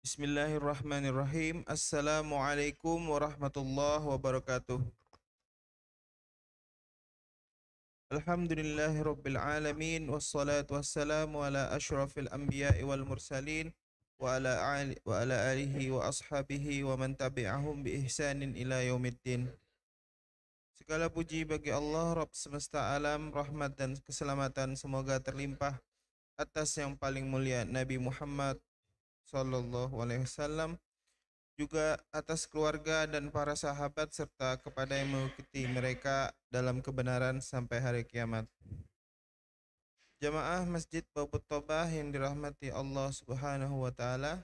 Bismillahirrahmanirrahim. Assalamualaikum warahmatullahi wabarakatuh. Alhamdulillahirabbil alamin wassalatu wassalamu ala asyrafil anbiya'i wal mursalin wa ala alihi wa ashabihi wa man tabi'ahum bi ihsanin ila yaumiddin. Segala puji bagi Allah Rabb semesta alam, rahmat dan keselamatan semoga terlimpah atas yang paling mulia Nabi Muhammad sallallahu alaihi wasallam, juga atas keluarga dan para sahabat serta kepada yang mengikuti mereka dalam kebenaran sampai hari kiamat. Jamaah Masjid Babut Tobah yang dirahmati Allah Subhanahu wa taala.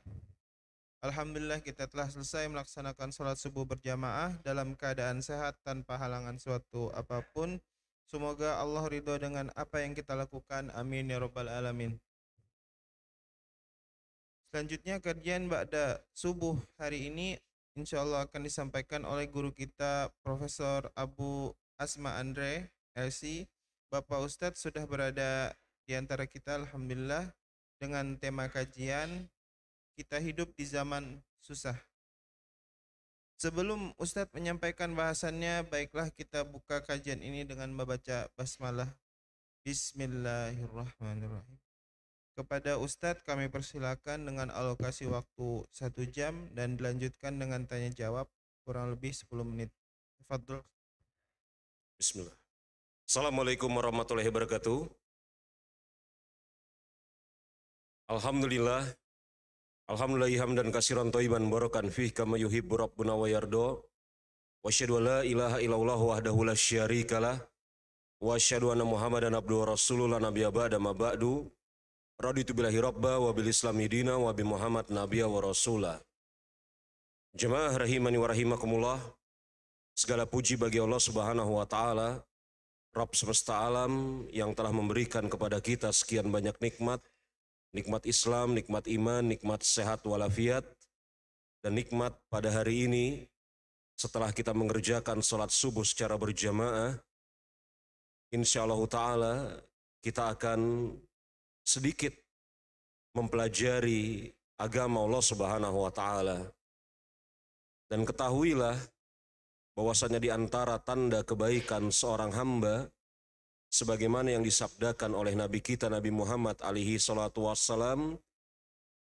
Alhamdulillah kita telah selesai melaksanakan sholat subuh berjamaah dalam keadaan sehat tanpa halangan suatu apapun. Semoga Allah ridho dengan apa yang kita lakukan. Amin ya rabbal alamin. Selanjutnya kajian ba'da subuh hari ini insyaallah akan disampaikan oleh guru kita Profesor Abu Asma Andre LC. Bapak Ustadz sudah berada di antara kita alhamdulillah dengan tema kajian kita hidup di zaman susah. Sebelum Ustadz menyampaikan bahasannya, baiklah kita buka kajian ini dengan membaca basmalah. Bismillahirrahmanirrahim. Kepada Ustadz kami persilakan dengan alokasi waktu 1 jam dan dilanjutkan dengan tanya jawab kurang lebih 10 menit. Fadl. Bismillah. Assalamualaikum warahmatullahi wabarakatuh. Alhamdulillah. Alhamdulillah hamdan katsiran thayyiban barakan fih kama yuhibbu rabbuna wa yarda. Wa asyhadu an la ilaha illallah wahdahu la syarikalah. Wa asyhadu anna Muhammadan abduhu wa rasuluhu la nabiyya ba'da ma ba'du. Raditu billahi rabba wa bil islami dina wa bi Muhammad nabiyya wa rasula. Jemaah rahimani wa rahimakumullah. Segala puji bagi Allah Subhanahu wa taala, Rabb semesta alam yang telah memberikan kepada kita sekian banyak nikmat, nikmat Islam, nikmat iman, nikmat sehat walafiat, dan nikmat pada hari ini setelah kita mengerjakan sholat subuh secara berjamaah, insyaallah ta'ala kita akan sedikit mempelajari agama Allah Subhanahu wa ta'ala. Dan ketahuilah bahwasanya di antara tanda kebaikan seorang hamba, sebagaimana yang disabdakan oleh Nabi kita Nabi Muhammad alaihi salatu wassalam,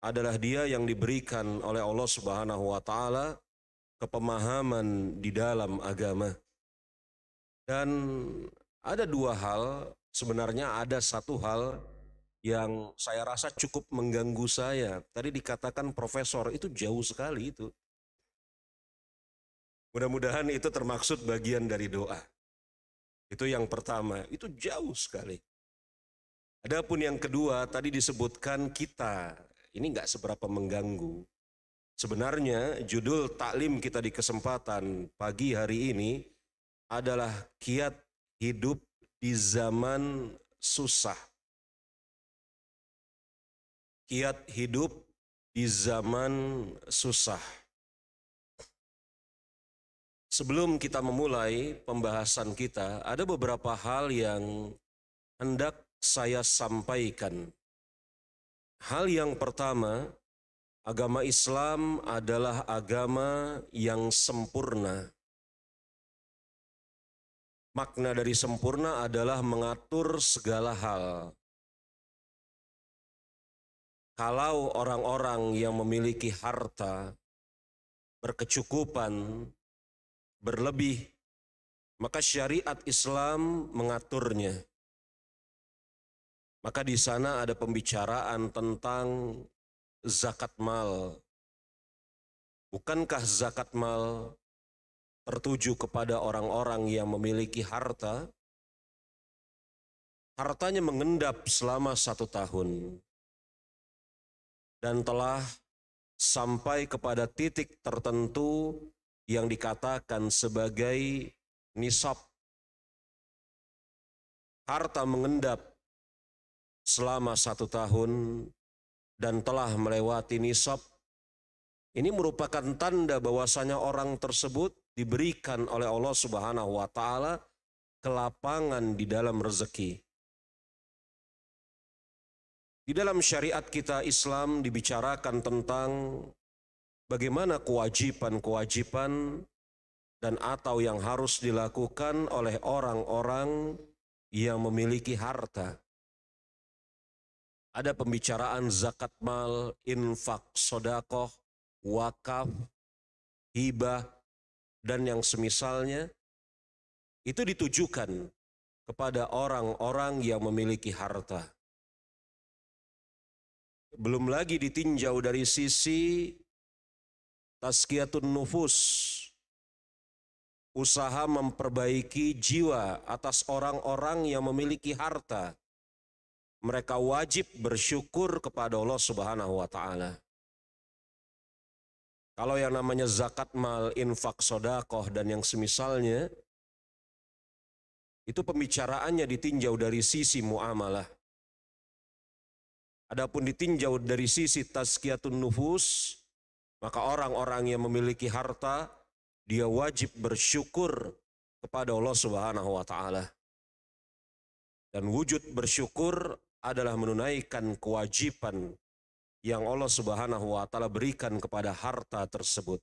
adalah dia yang diberikan oleh Allah Subhanahu wa taala kepemahaman di dalam agama. Dan ada dua hal, sebenarnya ada satu hal yang saya rasa cukup mengganggu saya. Tadi dikatakan profesor, itu jauh sekali itu. Mudah-mudahan itu termaksud bagian dari doa. Itu yang pertama, itu jauh sekali. Adapun yang kedua, tadi disebutkan kita, ini nggak seberapa mengganggu. Sebenarnya judul taklim kita di kesempatan pagi hari ini adalah kiat hidup di zaman susah. Kiat hidup di zaman susah. Sebelum kita memulai pembahasan kita, ada beberapa hal yang hendak saya sampaikan. Hal yang pertama, agama Islam adalah agama yang sempurna. Makna dari sempurna adalah mengatur segala hal. Kalau orang-orang yang memiliki harta, berkecukupan, berlebih, maka syariat Islam mengaturnya. Maka di sana ada pembicaraan tentang zakat mal. Bukankah zakat mal tertuju kepada orang-orang yang memiliki harta? Hartanya mengendap selama 1 tahun. Dan telah sampai kepada titik tertentu yang dikatakan sebagai nisab. Harta mengendap selama 1 tahun dan telah melewati nisab. Ini merupakan tanda bahwasanya orang tersebut diberikan oleh Allah Subhanahu wa taala kelapangan di dalam rezeki. Di dalam syariat kita Islam dibicarakan tentang bagaimana kewajiban-kewajiban dan atau yang harus dilakukan oleh orang-orang yang memiliki harta. Ada pembicaraan zakat mal, infak, sodakoh, wakaf, hibah, dan yang semisalnya, itu ditujukan kepada orang-orang yang memiliki harta. Belum lagi ditinjau dari sisi tazkiyatun nufus, usaha memperbaiki jiwa atas orang-orang yang memiliki harta. Mereka wajib bersyukur kepada Allah Subhanahu wa Ta'ala. Kalau yang namanya zakat mal, infak, sodakoh, dan yang semisalnya, itu pembicaraannya ditinjau dari sisi muamalah. Adapun ditinjau dari sisi tazkiyatun nufus, maka orang-orang yang memiliki harta, dia wajib bersyukur kepada Allah Subhanahu wa Ta'ala. Dan wujud bersyukur adalah menunaikan kewajiban yang Allah Subhanahu wa Ta'ala berikan kepada harta tersebut.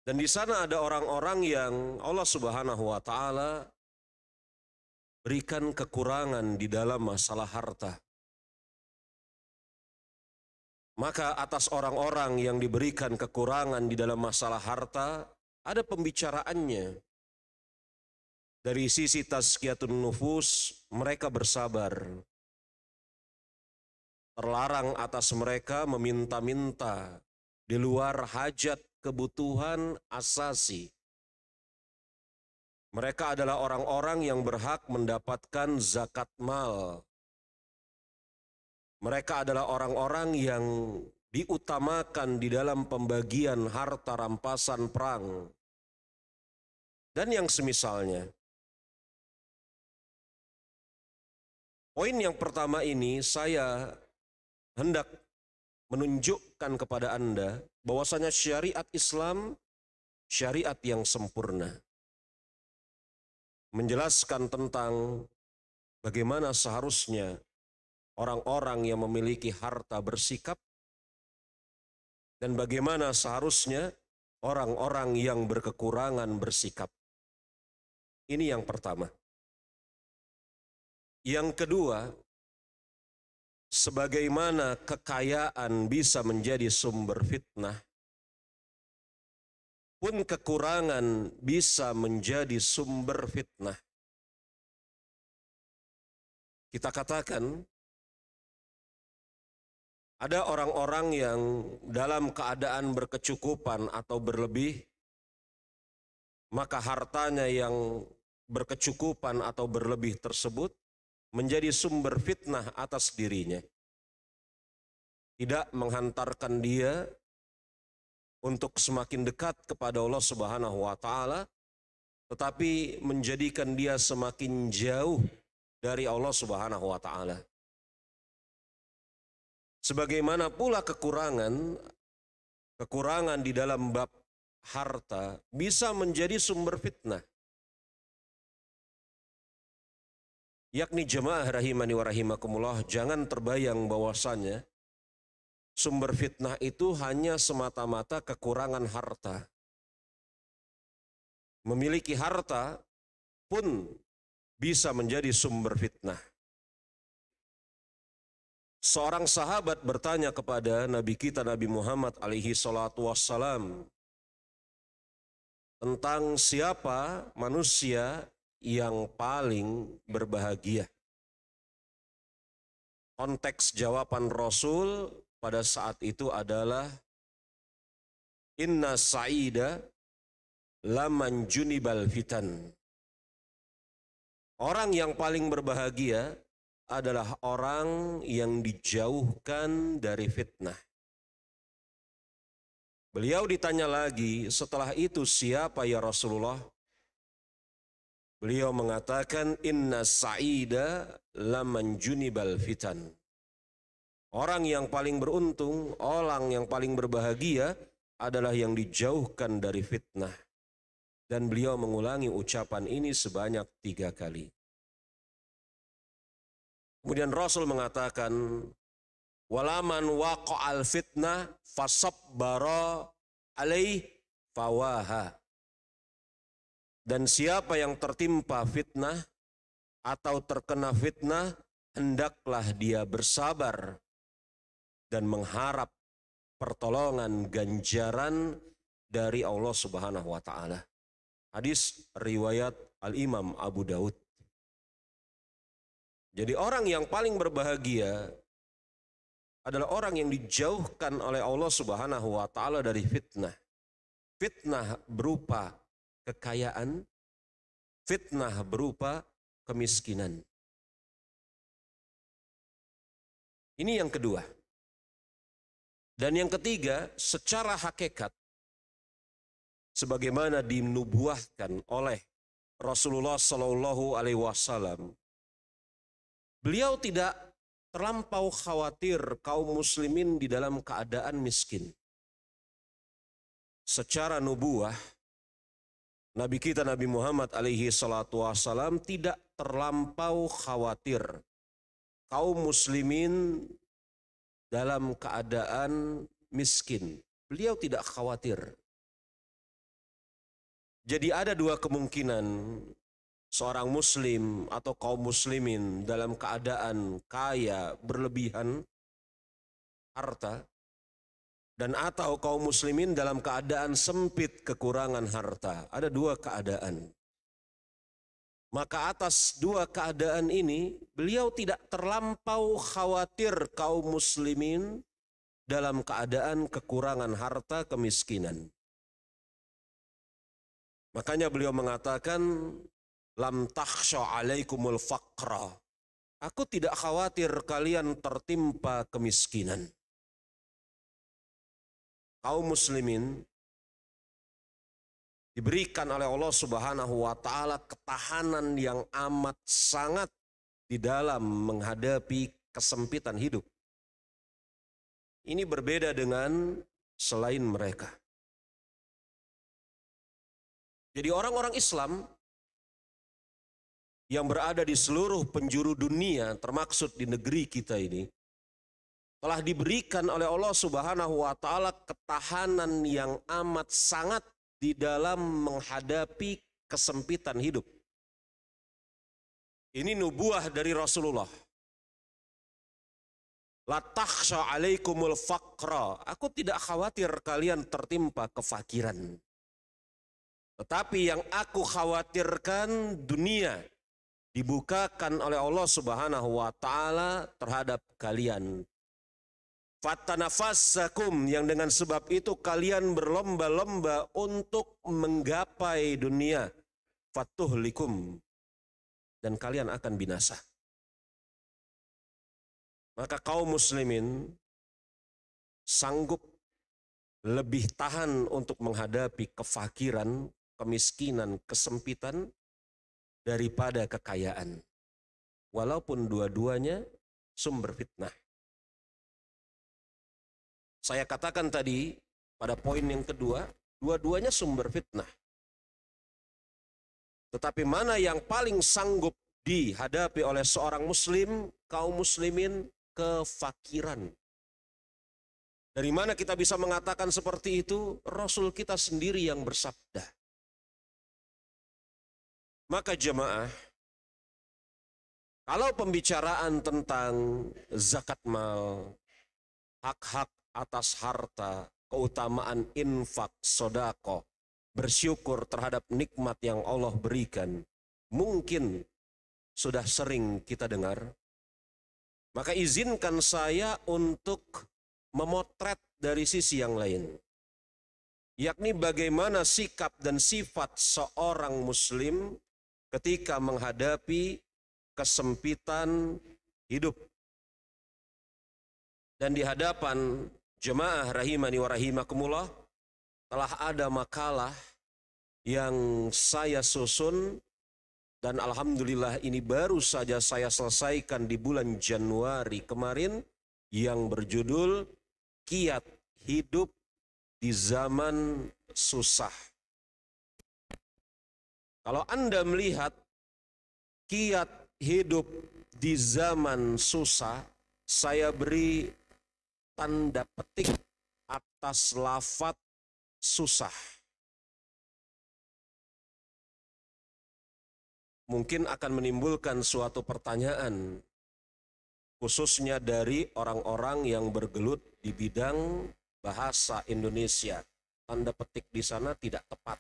Dan di sana ada orang-orang yang Allah Subhanahu wa Ta'ala berikan kekurangan di dalam masalah harta. Maka atas orang-orang yang diberikan kekurangan di dalam masalah harta, ada pembicaraannya. Dari sisi tazkiyatun nufus, mereka bersabar. Terlarang atas mereka meminta-minta di luar hajat kebutuhan asasi. Mereka adalah orang-orang yang berhak mendapatkan zakat mal. Mereka adalah orang-orang yang diutamakan di dalam pembagian harta rampasan perang. Dan yang semisalnya. Poin yang pertama ini saya hendak menunjukkan kepada Anda bahwasanya syariat Islam syariat yang sempurna. Menjelaskan tentang bagaimana seharusnya orang-orang yang memiliki harta bersikap dan bagaimana seharusnya orang-orang yang berkekurangan bersikap. Ini yang pertama. Yang kedua, sebagaimana kekayaan bisa menjadi sumber fitnah, pun kekurangan bisa menjadi sumber fitnah. Kita katakan, ada orang-orang yang dalam keadaan berkecukupan atau berlebih, maka hartanya yang berkecukupan atau berlebih tersebut menjadi sumber fitnah atas dirinya. Tidak menghantarkan dia untuk semakin dekat kepada Allah Subhanahu wa Ta'ala, tetapi menjadikan dia semakin jauh dari Allah Subhanahu wa Ta'ala. Sebagaimana pula kekurangan di dalam bab harta bisa menjadi sumber fitnah. Yakni jemaah rahimani wa rahimakumullah, jangan terbayang bahwasannya sumber fitnah itu hanya semata-mata kekurangan harta. Memiliki harta pun bisa menjadi sumber fitnah. Seorang sahabat bertanya kepada Nabi kita Nabi Muhammad alaihi salatu wassalam tentang siapa manusia yang paling berbahagia. Konteks jawaban Rasul pada saat itu adalah inna sa'ida laman junibal fitan. Orang yang paling berbahagia adalah orang yang dijauhkan dari fitnah. Beliau ditanya lagi, setelah itu siapa ya Rasulullah? Beliau mengatakan inna sa'ida laman junibal fitan. Orang yang paling beruntung, orang yang paling berbahagia adalah yang dijauhkan dari fitnah. Dan beliau mengulangi ucapan ini sebanyak 3 kali. Kemudian Rasul mengatakan, Walaman waqa'al fitnah fasabbara alaih fawaha. Dan siapa yang tertimpa fitnah atau terkena fitnah, hendaklah dia bersabar dan mengharap pertolongan ganjaran dari Allah Subhanahu wa taala. Hadis riwayat Al-Imam Abu Daud. Jadi orang yang paling berbahagia adalah orang yang dijauhkan oleh Allah Subhanahu wa taala dari fitnah. Fitnah berupa kekayaan, fitnah berupa kemiskinan. Ini yang kedua. Dan yang ketiga, secara hakikat, sebagaimana dinubuahkan oleh Rasulullah Shallallahu Alaihi Wasallam, beliau tidak terlampau khawatir kaum muslimin di dalam keadaan miskin. Secara nubuah, Nabi kita Nabi Muhammad alaihi salatu wassalam tidak terlampau khawatir kaum muslimin dalam keadaan miskin. Beliau tidak khawatir. Jadi ada dua kemungkinan seorang muslim atau kaum muslimin dalam keadaan kaya berlebihan harta, dan atau kaum muslimin dalam keadaan sempit kekurangan harta. Ada dua keadaan. Maka atas dua keadaan ini, beliau tidak terlampau khawatir kaum muslimin dalam keadaan kekurangan harta, kemiskinan. Makanya beliau mengatakan, lam takhsha alaikumul faqra. Aku tidak khawatir kalian tertimpa kemiskinan. Kaum muslimin diberikan oleh Allah Subhanahu wa taala ketahanan yang amat sangat di dalam menghadapi kesempitan hidup. Ini berbeda dengan selain mereka. Jadi orang-orang Islam yang berada di seluruh penjuru dunia, termaksud di negeri kita ini, telah diberikan oleh Allah Subhanahu wa taala ketahanan yang amat sangat di dalam menghadapi kesempitan hidup. Ini nubuah dari Rasulullah. La takhsha alaikumul faqra. Aku tidak khawatir kalian tertimpa kefakiran. Tetapi yang aku khawatirkan, dunia dibukakan oleh Allah Subhanahu wa taala terhadap kalian. Fatanafassakum, yang dengan sebab itu kalian berlomba-lomba untuk menggapai dunia. Fatuhlikum, dan kalian akan binasa. Maka kaum muslimin sanggup lebih tahan untuk menghadapi kefakiran, kemiskinan, kesempitan daripada kekayaan. Walaupun dua-duanya sumber fitnah. Saya katakan tadi pada poin yang kedua, dua-duanya sumber fitnah. Tetapi mana yang paling sanggup dihadapi oleh seorang muslim, kaum muslimin? Kefakiran. Dari mana kita bisa mengatakan seperti itu? Rasul kita sendiri yang bersabda. Maka jemaah, kalau pembicaraan tentang zakat mal, hak-hak atas harta, keutamaan infak, sodako, bersyukur terhadap nikmat yang Allah berikan, mungkin sudah sering kita dengar. Maka izinkan saya untuk memotret dari sisi yang lain. Yakni bagaimana sikap dan sifat seorang muslim ketika menghadapi kesempitan hidup. Dan di hadapan jemaah rahimani wa rahimakumullah, telah ada makalah yang saya susun, dan alhamdulillah ini baru saja saya selesaikan di bulan Januari kemarin, yang berjudul Kiat Hidup di Zaman Susah. Kalau Anda melihat kiat hidup di zaman susah, saya beri tanda petik atas lafaz susah. Mungkin akan menimbulkan suatu pertanyaan, khususnya dari orang-orang yang bergelut di bidang bahasa Indonesia. Tanda petik di sana tidak tepat,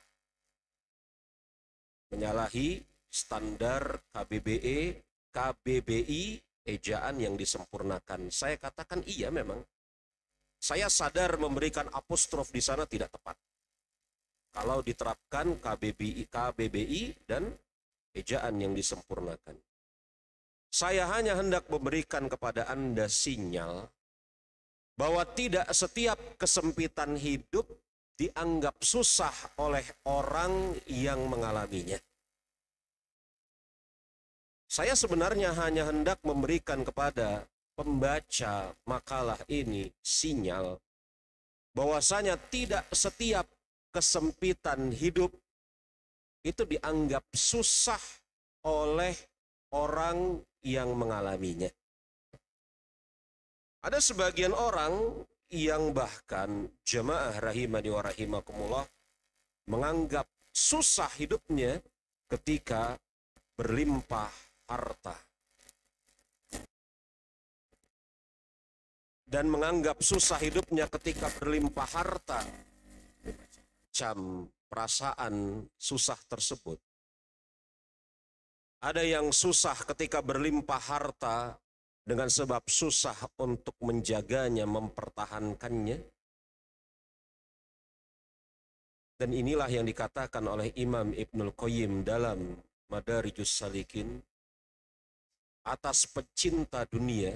menyalahi standar KBBI, ejaan yang disempurnakan. Saya katakan iya memang. Saya sadar memberikan apostrof di sana tidak tepat. Kalau diterapkan KBBI dan ejaan yang disempurnakan. Saya hanya hendak memberikan kepada Anda sinyal bahwa tidak setiap kesempitan hidup dianggap susah oleh orang yang mengalaminya. Saya sebenarnya hanya hendak memberikan kepada pembaca makalah ini sinyal bahwasanya tidak setiap kesempitan hidup itu dianggap susah oleh orang yang mengalaminya. Ada sebagian orang yang bahkan jemaah rahimani wa rahimakumullah menganggap susah hidupnya ketika berlimpah harta. Dan menganggap susah hidupnya ketika berlimpah harta. Macam perasaan susah tersebut. Ada yang susah ketika berlimpah harta dengan sebab susah untuk menjaganya, mempertahankannya. Dan inilah yang dikatakan oleh Imam Ibnul Qayyim dalam Madarijus Salikin. Atas pecinta dunia,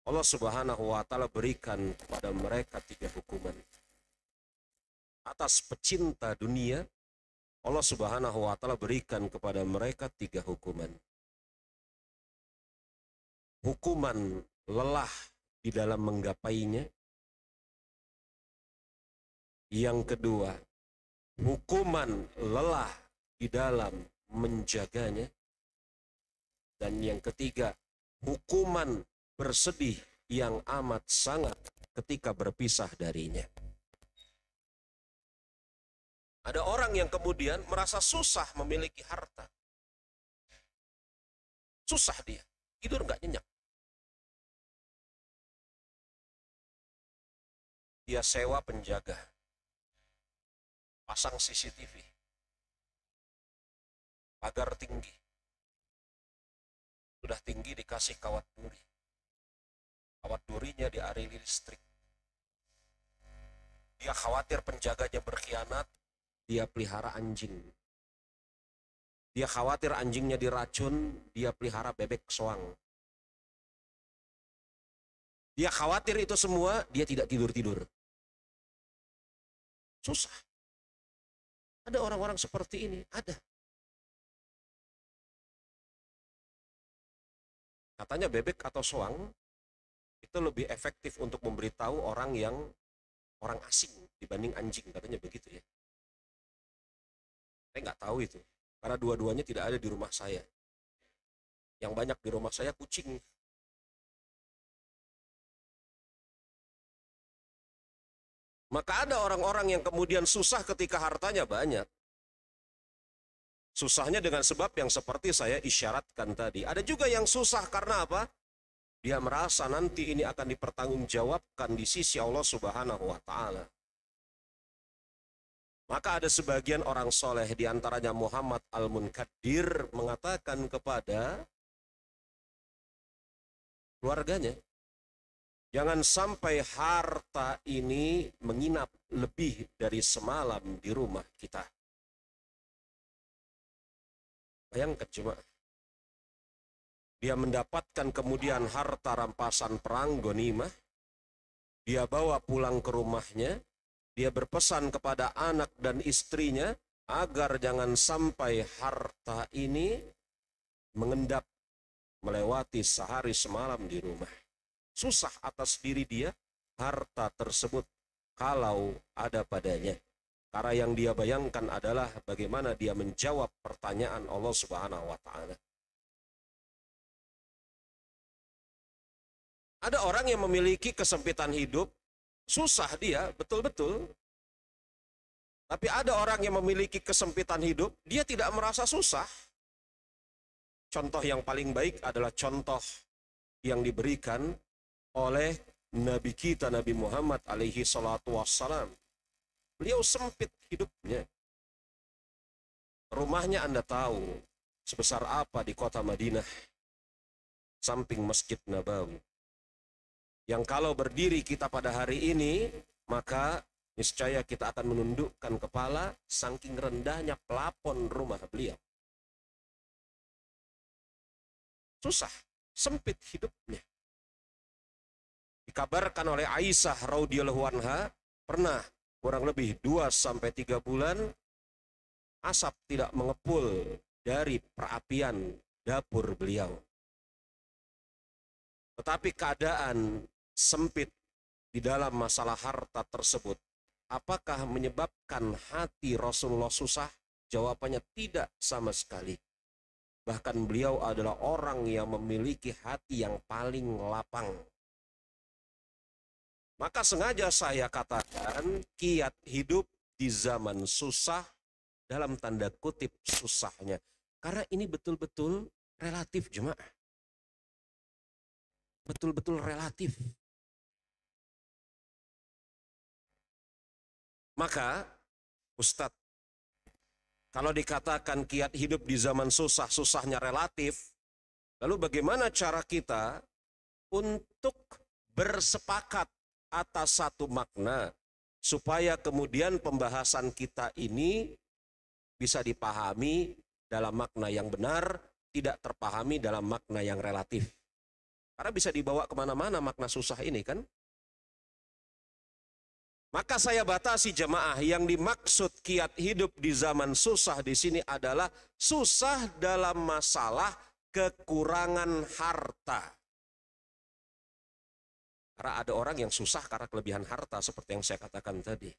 Allah Subhanahu wa Ta'ala berikan kepada mereka 3 hukuman. Atas pecinta dunia, Allah Subhanahu wa Ta'ala berikan kepada mereka 3 hukuman. Hukuman lelah di dalam menggapainya. Yang kedua, hukuman lelah di dalam menjaganya. Dan yang ketiga, hukuman bersedih yang amat sangat ketika berpisah darinya. Ada orang yang kemudian merasa susah memiliki harta. Susah dia, tidur nggak nyenyak. Dia sewa penjaga, pasang CCTV, pagar tinggi. Sudah tinggi dikasih kawat duri. Kawat durinya dialiri listrik. Dia khawatir penjaganya berkhianat, dia pelihara anjing. Dia khawatir anjingnya diracun, dia pelihara bebek soang. Dia khawatir itu semua, dia tidak tidur-tidur. Susah. Ada orang-orang seperti ini, ada. Katanya bebek atau soang itu lebih efektif untuk memberitahu orang asing dibanding anjing, katanya begitu ya. Saya nggak tahu itu, karena dua-duanya tidak ada di rumah saya. Yang banyak di rumah saya kucing. Maka ada orang-orang yang kemudian susah ketika hartanya banyak. Susahnya dengan sebab yang seperti saya isyaratkan tadi. Ada juga yang susah karena apa? Dia merasa nanti ini akan dipertanggungjawabkan di sisi Allah Subhanahu wa Ta'ala. Maka ada sebagian orang soleh, diantaranya Muhammad Al-Munkadir, mengatakan kepada keluarganya, jangan sampai harta ini menginap lebih dari semalam di rumah kita. Bayangkan cuma, dia mendapatkan kemudian harta rampasan perang ghanimah, dia bawa pulang ke rumahnya, dia berpesan kepada anak dan istrinya agar jangan sampai harta ini mengendap melewati sehari semalam di rumah. Susah atas diri dia harta tersebut kalau ada padanya. Karena yang dia bayangkan adalah bagaimana dia menjawab pertanyaan Allah Subhanahu wa Ta'ala. Ada orang yang memiliki kesempitan hidup, susah dia, betul-betul. Tapi ada orang yang memiliki kesempitan hidup, dia tidak merasa susah. Contoh yang paling baik adalah contoh yang diberikan oleh Nabi kita, Nabi Muhammad alaihi salatu wassalam. Beliau sempit hidupnya. Rumahnya Anda tahu sebesar apa di kota Madinah, samping Masjid Nabawi. Yang kalau berdiri kita pada hari ini, maka niscaya kita akan menundukkan kepala saking rendahnya plafon rumah beliau. Susah, sempit hidupnya. Dikabarkan oleh Aisyah radhiyallahu anha, pernah kurang lebih 2-3 bulan asap tidak mengepul dari perapian dapur beliau. Tetapi keadaan sempit di dalam masalah harta tersebut, apakah menyebabkan hati Rasulullah susah? Jawabannya tidak sama sekali. Bahkan beliau adalah orang yang memiliki hati yang paling lapang. Maka sengaja saya katakan kiat hidup di zaman susah, dalam tanda kutip susahnya. Karena ini betul-betul relatif jemaah. Betul-betul relatif. Maka Ustadz, kalau dikatakan kiat hidup di zaman susah, susahnya relatif, lalu bagaimana cara kita untuk bersepakat atas satu makna, supaya kemudian pembahasan kita ini bisa dipahami dalam makna yang benar, tidak terpahami dalam makna yang relatif. Karena bisa dibawa kemana-mana makna susah ini kan. Maka saya batasi jemaah, yang dimaksud kiat hidup di zaman susah di sini adalah susah dalam masalah kekurangan harta. Karena ada orang yang susah karena kelebihan harta seperti yang saya katakan tadi.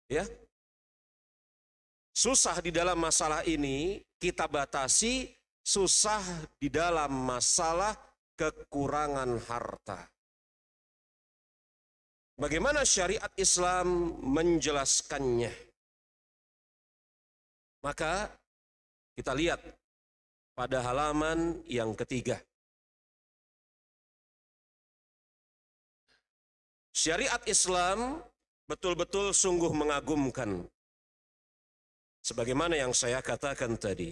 Ya. Susah di dalam masalah ini kita batasi susah di dalam masalah kekurangan harta. Bagaimana syariat Islam menjelaskannya? Maka kita lihat pada halaman yang ketiga. Syariat Islam betul-betul sungguh mengagumkan. Sebagaimana yang saya katakan tadi.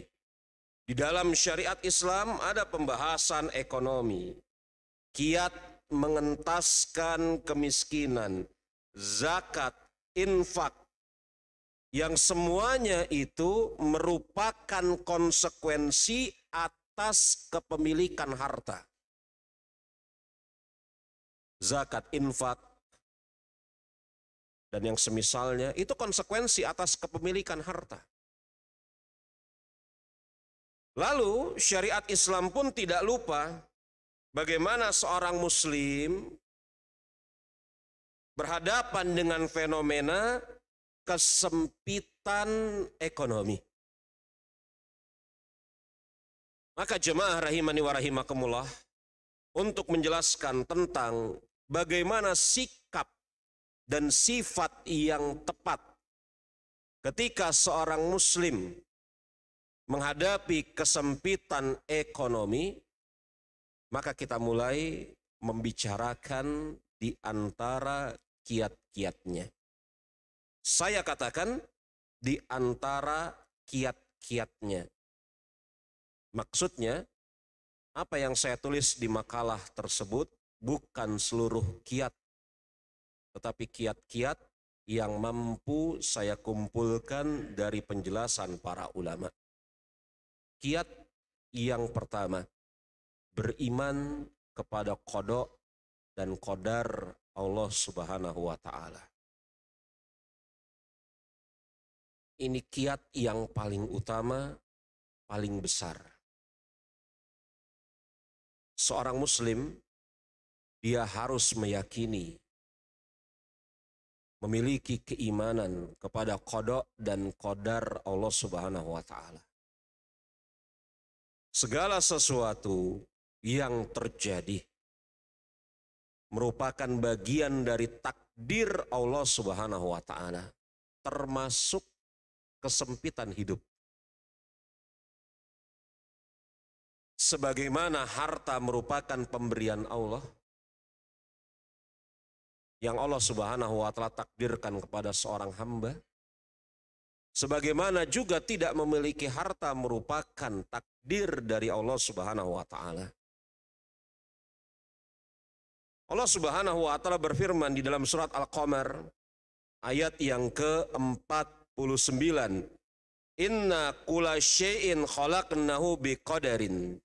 Di dalam syariat Islam ada pembahasan ekonomi. Kiat mengentaskan kemiskinan, zakat, infak. Yang semuanya itu merupakan konsekuensi atas kepemilikan harta. Zakat, infak, dan yang semisalnya itu konsekuensi atas kepemilikan harta. Lalu syariat Islam pun tidak lupa bagaimana seorang muslim berhadapan dengan fenomena kesempitan ekonomi. Maka jemaah rahimani wa rahimakumullah, untuk menjelaskan tentang bagaimana sikap dan sifat yang tepat ketika seorang muslim menghadapi kesempitan ekonomi, maka kita mulai membicarakan di antara kiat-kiatnya. Saya katakan di antara kiat-kiatnya. Maksudnya, apa yang saya tulis di makalah tersebut bukan seluruh kiat, tetapi kiat-kiat yang mampu saya kumpulkan dari penjelasan para ulama. Kiat yang pertama, beriman kepada qada dan qadar Allah Subhanahu wa ta'ala. Ini kiat yang paling utama, paling besar. Seorang muslim, dia harus meyakini, memiliki keimanan kepada qada dan qadar Allah Subhanahu wa ta'ala. Segala sesuatu yang terjadi merupakan bagian dari takdir Allah Subhanahu wa taala, termasuk kesempitan hidup. Sebagaimana harta merupakan pemberian Allah yang Allah Subhanahu wa taala takdirkan kepada seorang hamba, sebagaimana juga tidak memiliki harta merupakan takdir dari Allah Subhanahu wa taala. Allah Subhanahu wa taala berfirman di dalam surat Al-Qamar ayat yang ke-49, "Inna kulla syai'in khalaqnahu biqadarin."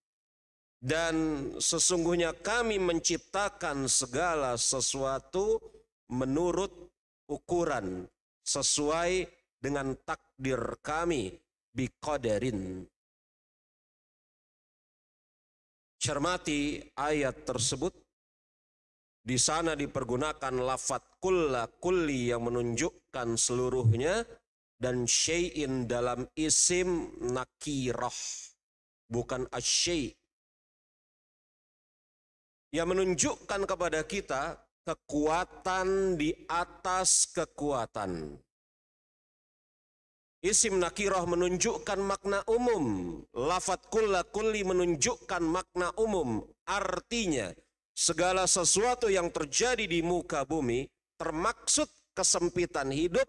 Dan sesungguhnya kami menciptakan segala sesuatu menurut ukuran, sesuai dengan takdir kami, biqadarin. Cermati ayat tersebut, di sana dipergunakan lafaz kulla, kulli yang menunjukkan seluruhnya, dan syai'in dalam isim nakirah, bukan asy-syai', yang menunjukkan kepada kita kekuatan di atas kekuatan. Isim nakirah menunjukkan makna umum, lafaz kulla kulli menunjukkan makna umum, artinya segala sesuatu yang terjadi di muka bumi termaksud kesempitan hidup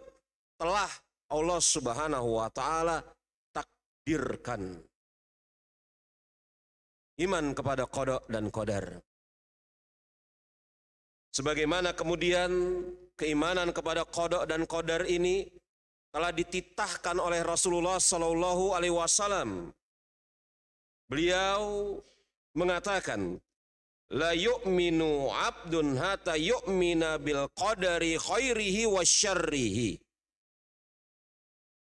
telah Allah Subhanahu wa taala takdirkan. Iman kepada qada dan qadar. Sebagaimana kemudian keimanan kepada qada dan qadar ini telah dititahkan oleh Rasulullah Sallallahu Alaihi Wasallam. Beliau mengatakan, la yu'minu abdun hatta yu'mina bil qadari khairihi wa syarrihi.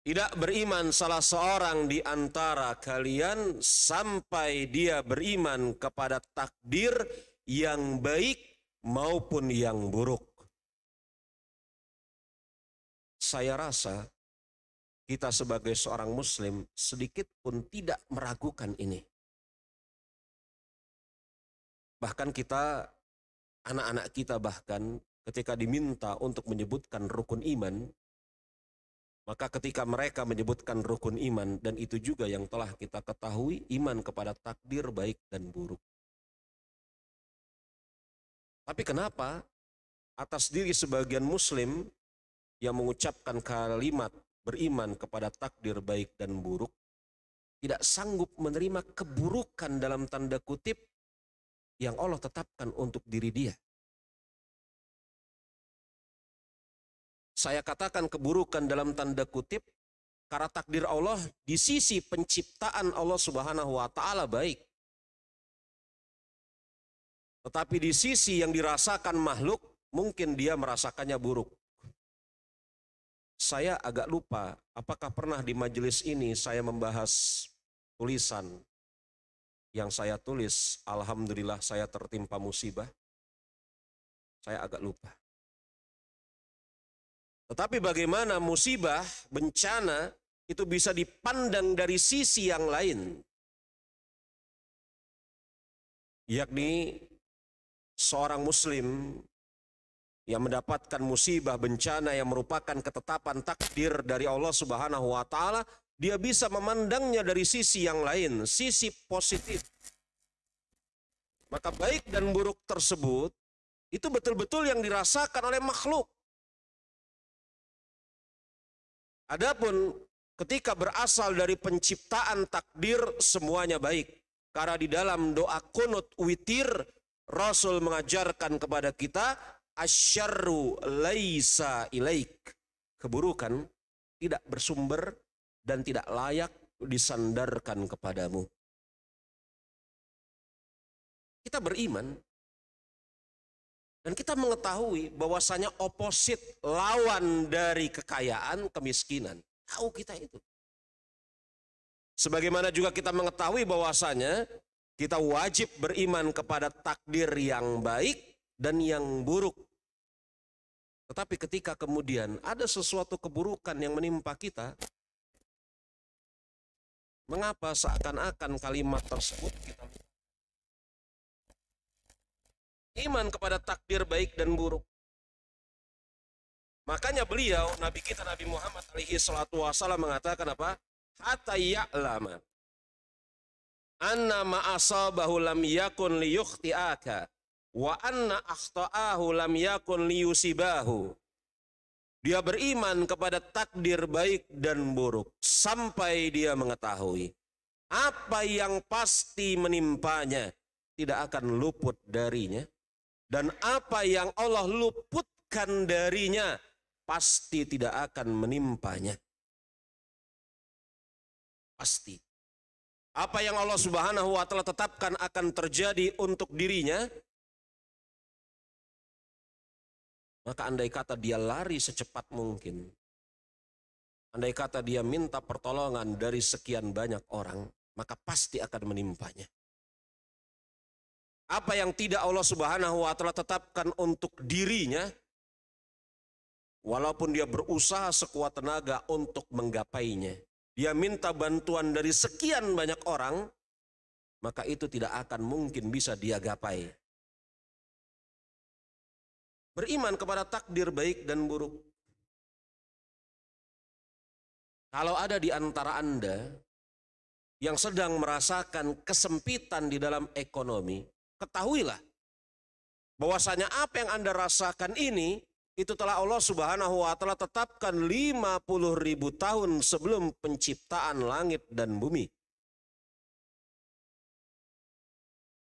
Tidak beriman salah seorang di antara kalian sampai dia beriman kepada takdir yang baik maupun yang buruk. Saya rasa kita sebagai seorang muslim sedikit pun tidak meragukan ini. Bahkan kita, anak-anak kita bahkan ketika diminta untuk menyebutkan rukun iman, maka ketika mereka menyebutkan rukun iman, dan itu juga yang telah kita ketahui, iman kepada takdir baik dan buruk. Tapi kenapa atas diri sebagian muslim yang mengucapkan kalimat beriman kepada takdir baik dan buruk tidak sanggup menerima keburukan dalam tanda kutip yang Allah tetapkan untuk diri dia? Saya katakan keburukan dalam tanda kutip karena takdir Allah di sisi penciptaan Allah Subhanahu wa taala baik. Tetapi di sisi yang dirasakan makhluk, mungkin dia merasakannya buruk. Saya agak lupa, apakah pernah di majelis ini saya membahas tulisan yang saya tulis, alhamdulillah saya tertimpa musibah. Saya agak lupa. Tetapi bagaimana musibah, bencana, itu bisa dipandang dari sisi yang lain. Yakni seorang muslim yang mendapatkan musibah bencana yang merupakan ketetapan takdir dari Allah Subhanahu wa taala, dia bisa memandangnya dari sisi yang lain, sisi positif. Maka baik dan buruk tersebut itu betul-betul yang dirasakan oleh makhluk. Adapun ketika berasal dari penciptaan takdir, semuanya baik. Karena di dalam doa kunut witir, Rasul mengajarkan kepada kita, asyarru laisa ilaik. Keburukan tidak bersumber dan tidak layak disandarkan kepadamu. Kita beriman dan kita mengetahui bahwasanya oposit, lawan dari kekayaan, kemiskinan. Tahu kita itu. Sebagaimana juga kita mengetahui bahwasanya kita wajib beriman kepada takdir yang baik dan yang buruk. Tetapi ketika kemudian ada sesuatu keburukan yang menimpa kita, mengapa seakan-akan kalimat tersebut kita Iman kepada takdir baik dan buruk. Makanya beliau, Nabi kita Nabi Muhammad alaihi salatu wasallam mengatakan apa? Hatta ya'lama anna ma'asabahu lam yakun liyukhti'aka wa anna akhta'ahu lam yakun liyusibahu. Dia beriman kepada takdir baik dan buruk sampai dia mengetahui apa yang pasti menimpanya tidak akan luput darinya, dan apa yang Allah luputkan darinya pasti tidak akan menimpanya. Pasti. Apa yang Allah Subhanahu wa taala tetapkan akan terjadi untuk dirinya, maka andai kata dia lari secepat mungkin, andai kata dia minta pertolongan dari sekian banyak orang, maka pasti akan menimpanya. Apa yang tidak Allah Subhanahu wa taala tetapkan untuk dirinya, walaupun dia berusaha sekuat tenaga untuk menggapainya, dia minta bantuan dari sekian banyak orang, maka itu tidak akan mungkin bisa dia gapai. Beriman kepada takdir baik dan buruk. Kalau ada di antara Anda yang sedang merasakan kesempitan di dalam ekonomi, ketahuilah bahwasanya apa yang Anda rasakan ini, itu telah Allah Subhanahu wa taala tetapkan 50.000 tahun sebelum penciptaan langit dan bumi.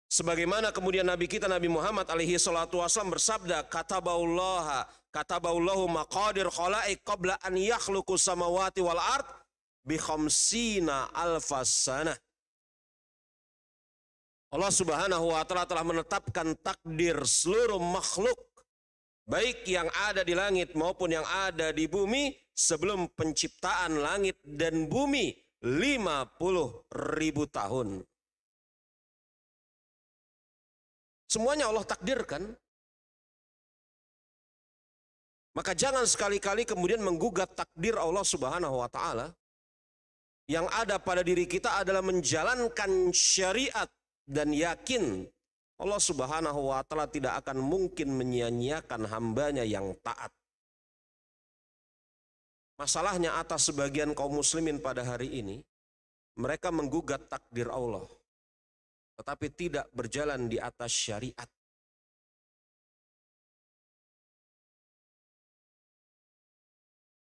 Sebagaimana kemudian Nabi kita Nabi Muhammad alaihi salatu wasallam bersabda, kataballahu maqadir khalaiq qabla an yakhluqu samawati wal ard bi khamsina alfas sanah. Allah Subhanahu wa taala telah menetapkan takdir seluruh makhluk, baik yang ada di langit maupun yang ada di bumi, sebelum penciptaan langit dan bumi 50.000 tahun. Semuanya Allah takdirkan. Maka jangan sekali-kali kemudian menggugat takdir Allah Subhanahu wa taala. Yang ada pada diri kita adalah menjalankan syariat dan yakin Allah Subhanahu wa taala tidak akan mungkin menyia-nyiakan hambanya yang taat. Masalahnya atas sebagian kaum muslimin pada hari ini, mereka menggugat takdir Allah, tetapi tidak berjalan di atas syariat.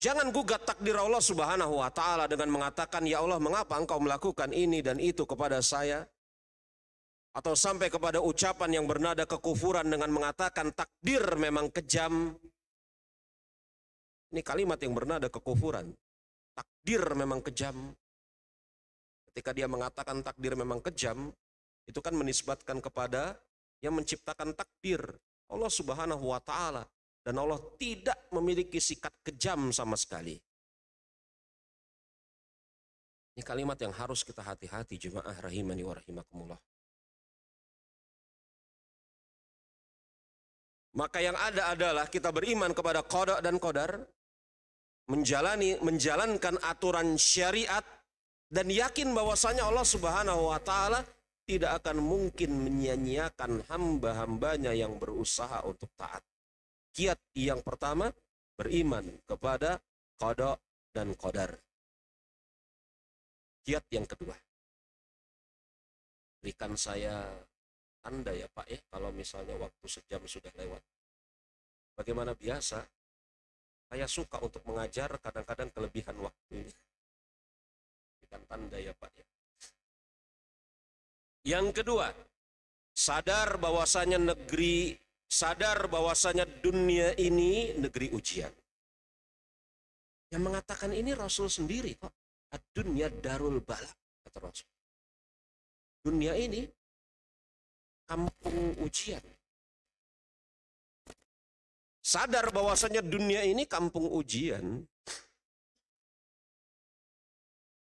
Jangan gugat takdir Allah Subhanahu wa taala dengan mengatakan, "Ya Allah, mengapa Engkau melakukan ini dan itu kepada saya?" Atau sampai kepada ucapan yang bernada kekufuran dengan mengatakan takdir memang kejam. Ini kalimat yang bernada kekufuran. Takdir memang kejam. Ketika dia mengatakan takdir memang kejam, itu kan menisbatkan kepada yang menciptakan takdir, Allah Subhanahu wa taala, dan Allah tidak memiliki sikap kejam sama sekali. Ini kalimat yang harus kita hati-hati, jemaah rahimani wa rahimakumullah. Maka yang ada adalah kita beriman kepada qada dan qadar, menjalankan aturan syariat, dan yakin bahwasanya Allah Subhanahu wa taala tidak akan mungkin menyia-nyiakan hamba-hambanya yang berusaha untuk taat. Kiat yang pertama, beriman kepada qada dan qadar. Kiat yang kedua, berikan saya tanda ya Pak ya, kalau misalnya waktu sejam sudah lewat. Bagaimana biasa, saya suka untuk mengajar, kadang-kadang kelebihan waktu ini. Berikan tanda ya Pak ya. Yang kedua, sadar bahwasanya dunia ini negeri ujian. Yang mengatakan ini Rasul sendiri kok. Ad-dunya darul bala, kata Rasul. Dunia ini kampung ujian. Sadar bahwasanya dunia ini kampung ujian.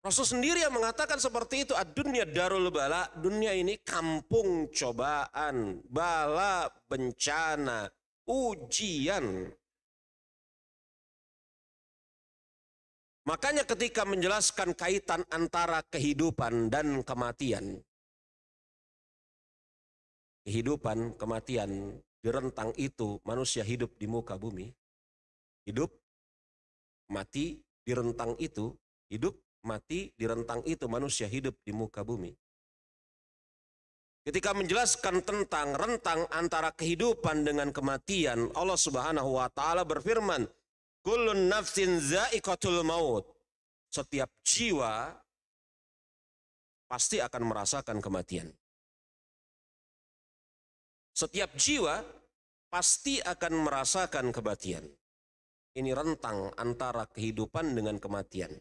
Rasul sendiri yang mengatakan seperti itu, ad-dunya darul bala, dunia ini kampung cobaan, bala, bencana, ujian. Makanya ketika menjelaskan kaitan antara kehidupan dan kematian, kehidupan, kematian, di rentang itu manusia hidup di muka bumi. Hidup, mati, di rentang itu. Hidup, mati, di rentang itu manusia hidup di muka bumi. Ketika menjelaskan tentang rentang antara kehidupan dengan kematian, Allah Subhanahu wa taala berfirman, "Kullun nafsin za'iqatul maut." Setiap jiwa pasti akan merasakan kematian. Setiap jiwa pasti akan merasakan kematian. Ini rentang antara kehidupan dengan kematian.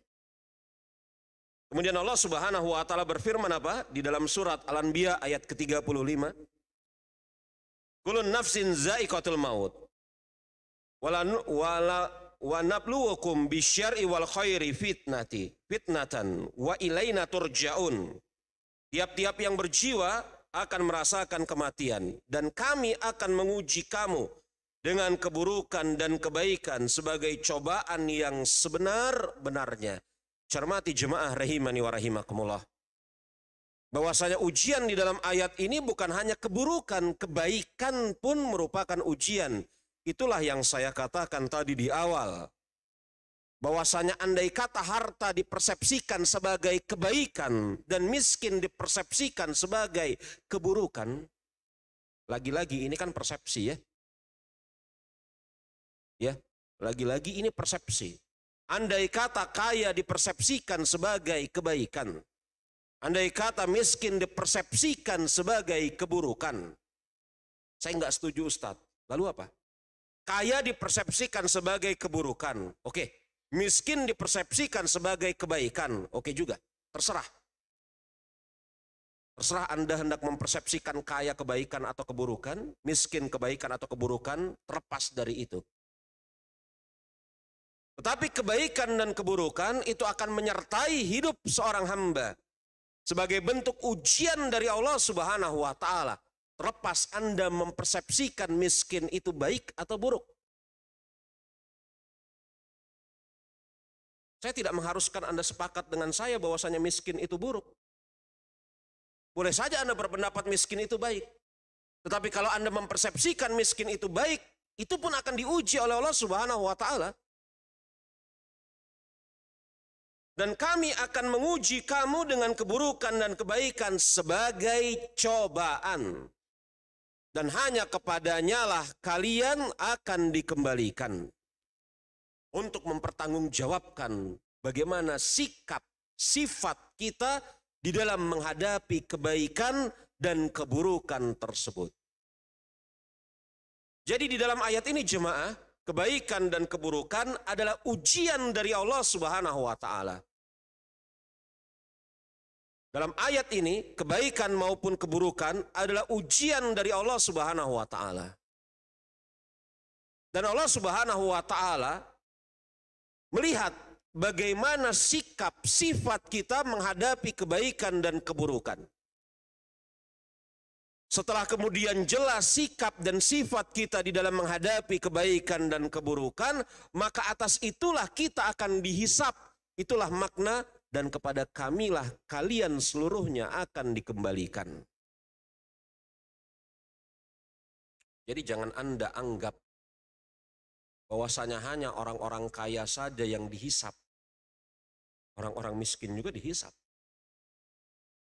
Kemudian Allah Subhanahu wa taala berfirman apa? Di dalam surat Al-Anbiya ayat ke-35. Kullun nafsin za'iqatul maut. Wa nabluwakum bisyar'i wal khairi fitnatan wa ilaina turja'un. Tiap-tiap yang berjiwa akan merasakan kematian dan kami akan menguji kamu dengan keburukan dan kebaikan sebagai cobaan yang sebenar-benarnya. Cermati jemaah rahimani wa rahimakumullah. Bahwasanya ujian di dalam ayat ini bukan hanya keburukan, kebaikan pun merupakan ujian. Itulah yang saya katakan tadi di awal. Bahwasanya andai kata harta dipersepsikan sebagai kebaikan dan miskin dipersepsikan sebagai keburukan, lagi-lagi ini kan persepsi ya. Ya, lagi-lagi ini persepsi. Andai kata kaya dipersepsikan sebagai kebaikan, andai kata miskin dipersepsikan sebagai keburukan, saya nggak setuju Ustadz. Lalu apa? Kaya dipersepsikan sebagai keburukan, oke. Miskin dipersepsikan sebagai kebaikan, oke juga. Terserah. Terserah Anda hendak mempersepsikan kaya kebaikan atau keburukan, miskin kebaikan atau keburukan, terlepas dari itu. Tetapi kebaikan dan keburukan itu akan menyertai hidup seorang hamba sebagai bentuk ujian dari Allah Subhanahu wa taala. Terlepas Anda mempersepsikan miskin itu baik atau buruk. Saya tidak mengharuskan Anda sepakat dengan saya bahwasanya miskin itu buruk. Boleh saja Anda berpendapat miskin itu baik. Tetapi kalau Anda mempersepsikan miskin itu baik, itu pun akan diuji oleh Allah Subhanahu wa taala. Dan kami akan menguji kamu dengan keburukan dan kebaikan sebagai cobaan. Dan hanya kepadanya lah kalian akan dikembalikan. Untuk mempertanggungjawabkan bagaimana sikap, sifat kita di dalam menghadapi kebaikan dan keburukan tersebut. Jadi di dalam ayat ini jemaah, kebaikan dan keburukan adalah ujian dari Allah Subhanahu wa taala. Dalam ayat ini, kebaikan maupun keburukan adalah ujian dari Allah Subhanahu wa taala. Dan Allah Subhanahu wa taala melihat bagaimana sikap, sifat kita menghadapi kebaikan dan keburukan. Setelah kemudian jelas sikap dan sifat kita di dalam menghadapi kebaikan dan keburukan, maka atas itulah kita akan dihisap. Itulah makna dan kepada kamilah kalian seluruhnya akan dikembalikan. Jadi jangan Anda anggap bahwasanya hanya orang-orang kaya saja yang dihisap. Orang-orang miskin juga dihisap.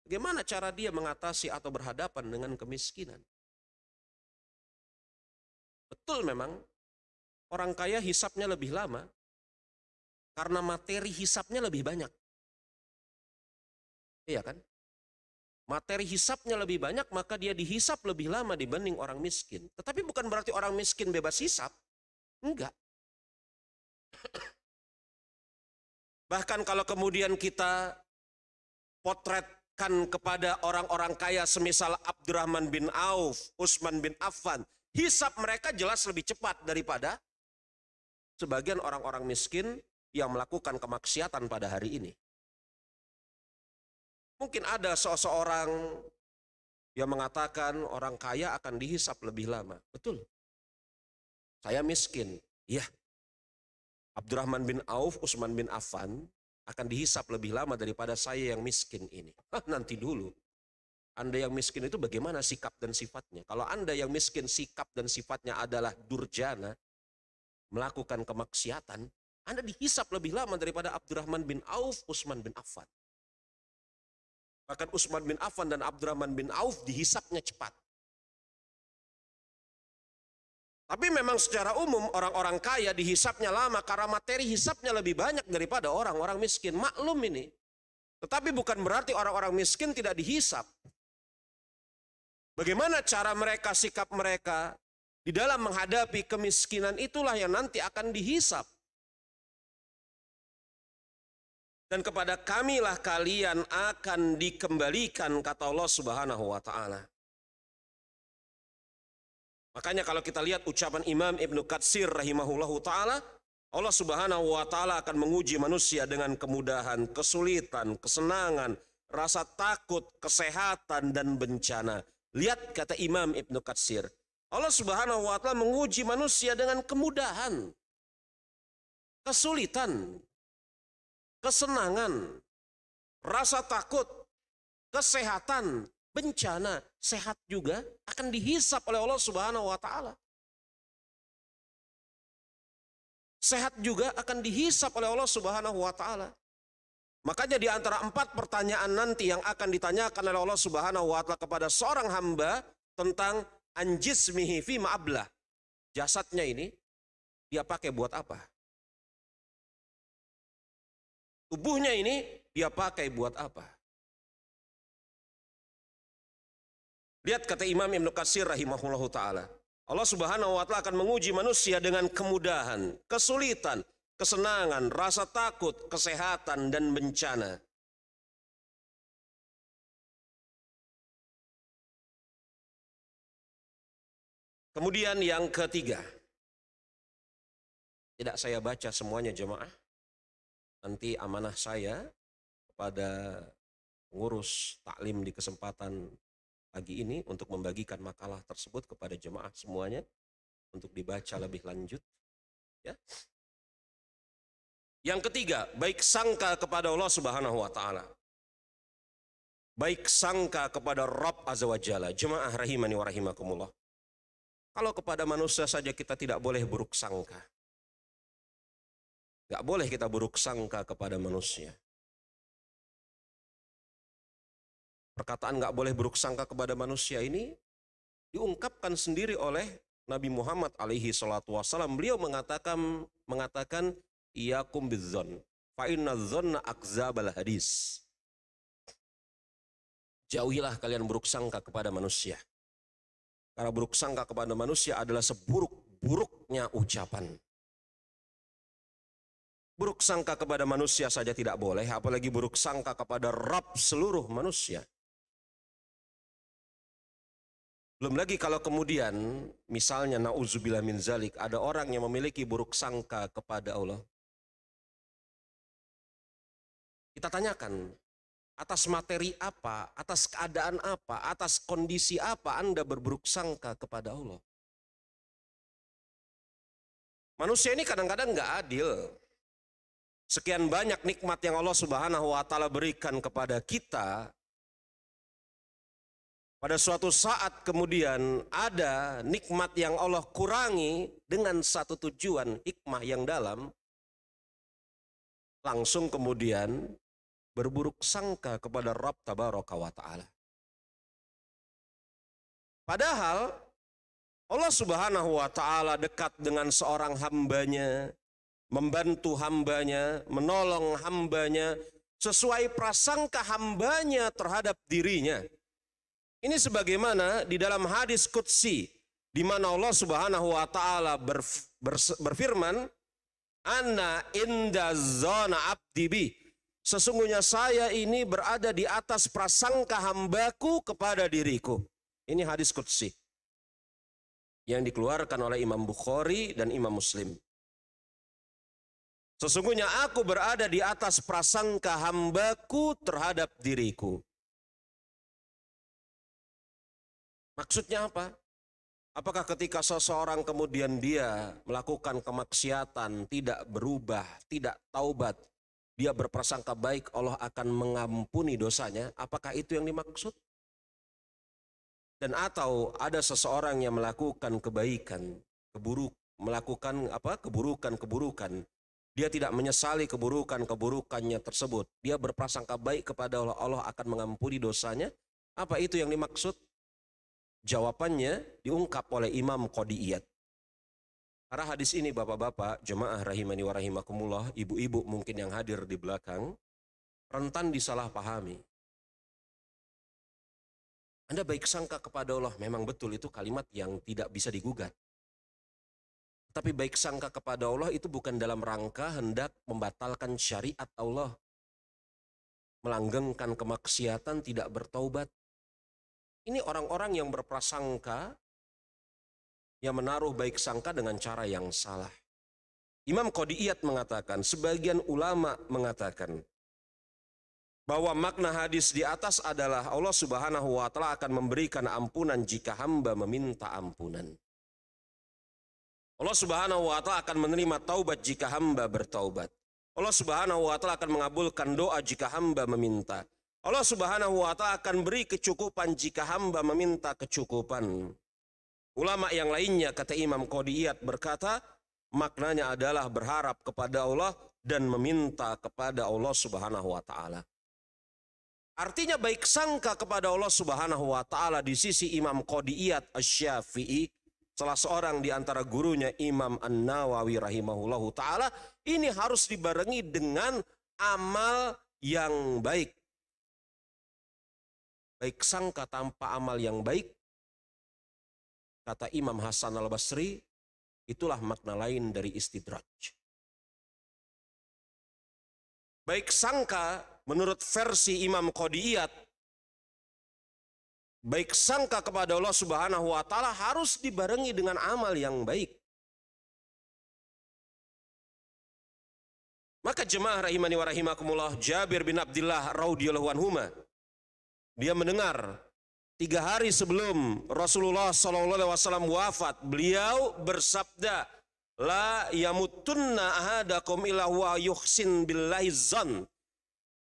Bagaimana cara dia mengatasi atau berhadapan dengan kemiskinan? Betul memang, orang kaya hisapnya lebih lama, karena materi hisapnya lebih banyak. Iya kan? Materi hisapnya lebih banyak, maka dia dihisap lebih lama dibanding orang miskin. Tetapi bukan berarti orang miskin bebas hisap. Enggak. Bahkan kalau kemudian kita potretkan kepada orang-orang kaya semisal Abdurrahman bin Auf, Utsman bin Affan, hisap mereka jelas lebih cepat daripada sebagian orang-orang miskin yang melakukan kemaksiatan pada hari ini. Mungkin ada seseorang yang mengatakan orang kaya akan dihisap lebih lama. Betul. Saya miskin. Iya. Abdurrahman bin Auf, Utsman bin Affan akan dihisap lebih lama daripada saya yang miskin ini. Nanti dulu. Anda yang miskin itu bagaimana sikap dan sifatnya? Kalau Anda yang miskin sikap dan sifatnya adalah durjana, melakukan kemaksiatan, Anda dihisap lebih lama daripada Abdurrahman bin Auf, Utsman bin Affan. Bahkan Utsman bin Affan dan Abdurrahman bin Auf dihisapnya cepat. Tapi memang secara umum orang-orang kaya dihisapnya lama karena materi hisapnya lebih banyak daripada orang-orang miskin. Maklum ini. Tetapi bukan berarti orang-orang miskin tidak dihisap. Bagaimana cara mereka, sikap mereka di dalam menghadapi kemiskinan itulah yang nanti akan dihisap. Dan kepada kamilah kalian akan dikembalikan, kata Allah Subhanahu wa Ta'ala. Makanya kalau kita lihat ucapan Imam Ibnu Katsir rahimahullahu ta'ala, Allah Subhanahu wa Ta'ala akan menguji manusia dengan kemudahan, kesulitan, kesenangan, rasa takut, kesehatan, dan bencana. Lihat kata Imam Ibnu Katsir, Allah Subhanahu wa Ta'ala menguji manusia dengan kemudahan, kesulitan, kesenangan, rasa takut, kesehatan, bencana, sehat juga akan dihisap oleh Allah Subhanahu wa Ta'ala. Sehat juga akan dihisap oleh Allah Subhanahu wa Ta'ala. Makanya di antara 4 pertanyaan nanti yang akan ditanyakan oleh Allah Subhanahu wa Ta'ala kepada seorang hamba tentang anjismihi fi ma'ablah. Jasadnya ini dia pakai buat apa? Tubuhnya ini dia pakai buat apa? Lihat kata Imam Ibnu Katsir rahimahullahu ta'ala. Allah Subhanahu wa Ta'ala akan menguji manusia dengan kemudahan, kesulitan, kesenangan, rasa takut, kesehatan, dan bencana. Kemudian yang ketiga. Tidak saya baca semuanya jemaah. Nanti amanah saya kepada pengurus taklim di kesempatan pagi ini untuk membagikan makalah tersebut kepada jemaah semuanya untuk dibaca lebih lanjut. Ya. Yang ketiga, baik sangka kepada Allah Subhanahu wa Ta'ala. Baik sangka kepada Rabb Azza wa Jalla. Jemaah rahimani wa rahimakumullah. Kalau kepada manusia saja kita tidak boleh buruk sangka. Gak boleh kita buruk sangka kepada manusia. Perkataan gak boleh buruk sangka kepada manusia ini diungkapkan sendiri oleh Nabi Muhammad alaihi salatu wassalam. Beliau mengatakan iyakum bizzon fa inna dzonna akzabal hadis. Jauhilah kalian buruk sangka kepada manusia. Karena buruk sangka kepada manusia adalah seburuk-buruknya ucapan. Buruk sangka kepada manusia saja tidak boleh, apalagi buruk sangka kepada Rabb seluruh manusia. Belum lagi kalau kemudian misalnya na'udzubillah min zalik, ada orang yang memiliki buruk sangka kepada Allah. Kita tanyakan, atas materi apa, atas keadaan apa, atas kondisi apa Anda berburuk sangka kepada Allah? Manusia ini kadang-kadang nggak adil. Sekian banyak nikmat yang Allah Subhanahu wa Ta'ala berikan kepada kita. Pada suatu saat kemudian ada nikmat yang Allah kurangi dengan satu tujuan, hikmah yang dalam. Langsung kemudian berburuk sangka kepada Rabb Tabaraka wa Ta'ala. Padahal Allah Subhanahu wa Ta'ala dekat dengan seorang hambanya, membantu hambanya, menolong hambanya, sesuai prasangka hambanya terhadap dirinya. Ini sebagaimana di dalam hadis qudsi, di mana Allah Subhanahu wa Ta'ala berfirman, Ana inda zona abdi bi. Sesungguhnya saya ini berada di atas prasangka hambaku kepada diriku. Ini hadis qudsi yang dikeluarkan oleh Imam Bukhari dan Imam Muslim. Sesungguhnya aku berada di atas prasangka hambaku terhadap diriku. Maksudnya apa? Apakah ketika seseorang kemudian dia melakukan kemaksiatan, tidak berubah, tidak taubat, dia berprasangka baik Allah akan mengampuni dosanya? Apakah itu yang dimaksud? dan atau ada seseorang yang melakukan kebaikan, melakukan keburukan, dia tidak menyesali keburukannya tersebut, dia berprasangka baik kepada Allah, Allah akan mengampuni dosanya. Apa itu yang dimaksud? Jawabannya diungkap oleh Imam Qodiyat. Karena hadis ini bapak-bapak, jemaah rahimani wa rahimakumullah, ibu-ibu mungkin yang hadir di belakang, rentan disalahpahami. Anda baik sangka kepada Allah, memang betul itu kalimat yang tidak bisa digugat. Tapi baik sangka kepada Allah itu bukan dalam rangka hendak membatalkan syariat Allah, melanggengkan kemaksiatan, tidak bertaubat. Ini orang-orang yang berprasangka, yang menaruh baik sangka dengan cara yang salah. Imam Qodiyat mengatakan, sebagian ulama mengatakan, bahwa makna hadis di atas adalah Allah Subhanahu wa Ta'ala akan memberikan ampunan jika hamba meminta ampunan. Allah Subhanahu wa Ta'ala akan menerima taubat jika hamba bertaubat. Allah Subhanahu wa Ta'ala akan mengabulkan doa jika hamba meminta. Allah Subhanahu wa Ta'ala akan beri kecukupan jika hamba meminta kecukupan. Ulama yang lainnya, kata Imam Qodiyat, berkata, maknanya adalah berharap kepada Allah dan meminta kepada Allah Subhanahu wa Ta'ala. Artinya baik sangka kepada Allah Subhanahu wa Ta'ala di sisi Imam Qodiyat Asy-Syafi'i, salah seorang di antara gurunya Imam An-Nawawi rahimahullahu ta'ala, ini harus dibarengi dengan amal yang baik. Baik sangka tanpa amal yang baik, kata Imam Hasan al-Basri, itulah makna lain dari istidraj. Baik sangka menurut versi Imam Qodiyat, baik sangka kepada Allah Subhanahu wa Ta'ala harus dibarengi dengan amal yang baik. Maka jemaah rahimani wa rahimakumullah, Jabir bin Abdullah radhiyallahu anhuma, dia mendengar 3 hari sebelum Rasulullah SAW wafat, beliau bersabda, la yamutunna ahadakum illa wa yuhsin billahi zan.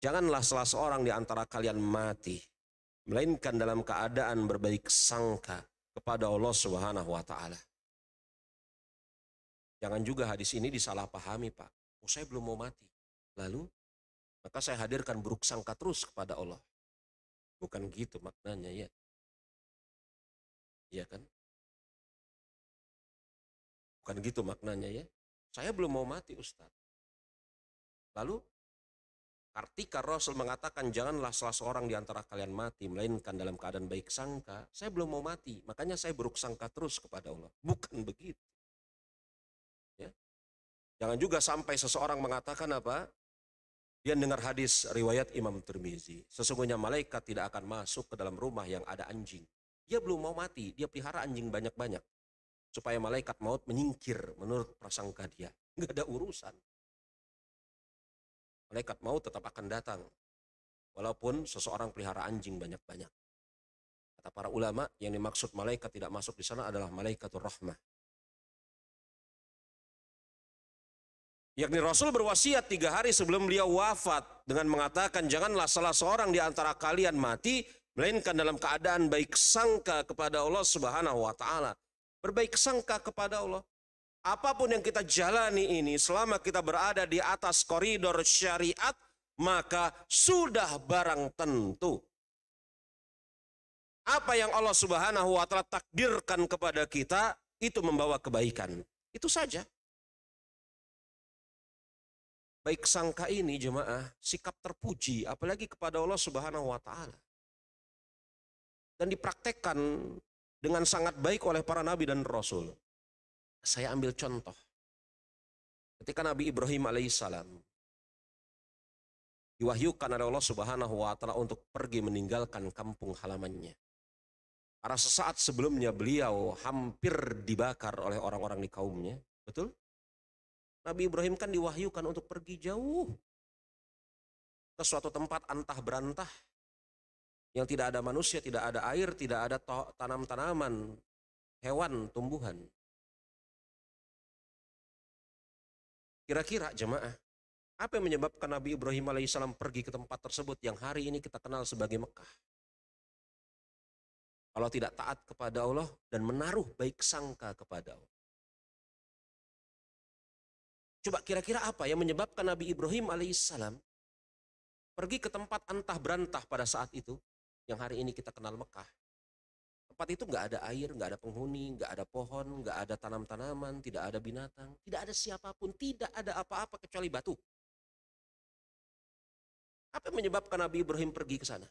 Janganlah salah seorang di antara kalian mati, melainkan dalam keadaan berbaik sangka kepada Allah Subhanahu wa Ta'ala. Jangan juga hadis ini disalahpahami, Pak. Oh, saya belum mau mati. Lalu, maka saya hadirkan buruk sangka terus kepada Allah. Bukan gitu maknanya, ya. Iya kan? Bukan gitu maknanya, ya. Saya belum mau mati, Ustaz. Lalu, ketika Rasul mengatakan janganlah salah seorang di antara kalian mati, melainkan dalam keadaan baik sangka, saya belum mau mati, makanya saya buruk sangka terus kepada Allah. Bukan begitu. Ya. Jangan juga sampai seseorang mengatakan apa? Dia dengar hadis riwayat Imam Tirmizi. Sesungguhnya malaikat tidak akan masuk ke dalam rumah yang ada anjing. Dia belum mau mati, dia pelihara anjing banyak-banyak. Supaya malaikat maut menyingkir menurut prasangka dia. Nggak ada urusan. Malaikat maut tetap akan datang. Walaupun seseorang pelihara anjing banyak-banyak. Kata para ulama, yang dimaksud malaikat tidak masuk di sana adalah malaikatur rahmah. Yakni Rasul berwasiat 3 hari sebelum beliau wafat dengan mengatakan janganlah salah seorang di antara kalian mati melainkan dalam keadaan baik sangka kepada Allah Subhanahu wa Ta'ala. Berbaik sangka kepada Allah. Apapun yang kita jalani ini selama kita berada di atas koridor syariat, maka sudah barang tentu. Apa yang Allah Subhanahu wa Ta'ala takdirkan kepada kita itu membawa kebaikan. Itu saja. Baik sangka ini jemaah, sikap terpuji apalagi kepada Allah Subhanahu wa Ta'ala. Dan dipraktekkan dengan sangat baik oleh para nabi dan rasul. Saya ambil contoh. Ketika Nabi Ibrahim alaihissalam diwahyukan oleh Allah Subhanahu wa Ta'ala untuk pergi meninggalkan kampung halamannya. Karena sesaat sebelumnya beliau hampir dibakar oleh orang-orang di kaumnya. Betul? Nabi Ibrahim kan diwahyukan untuk pergi jauh ke suatu tempat antah berantah yang tidak ada manusia, tidak ada air, tidak ada tanam-tanaman, hewan, tumbuhan. Kira-kira jemaah, apa yang menyebabkan Nabi Ibrahim alaihissalam pergi ke tempat tersebut yang hari ini kita kenal sebagai Mekah? kalau tidak taat kepada Allah dan menaruh baik sangka kepada Allah. Coba kira-kira apa yang menyebabkan Nabi Ibrahim alaihissalam pergi ke tempat antah berantah pada saat itu, yang hari ini kita kenal Mekah. Tempat itu nggak ada air, nggak ada penghuni, nggak ada pohon, nggak ada tanam-tanaman, tidak ada binatang, tidak ada siapapun, tidak ada apa-apa kecuali batu. Apa yang menyebabkan Nabi Ibrahim pergi ke sana?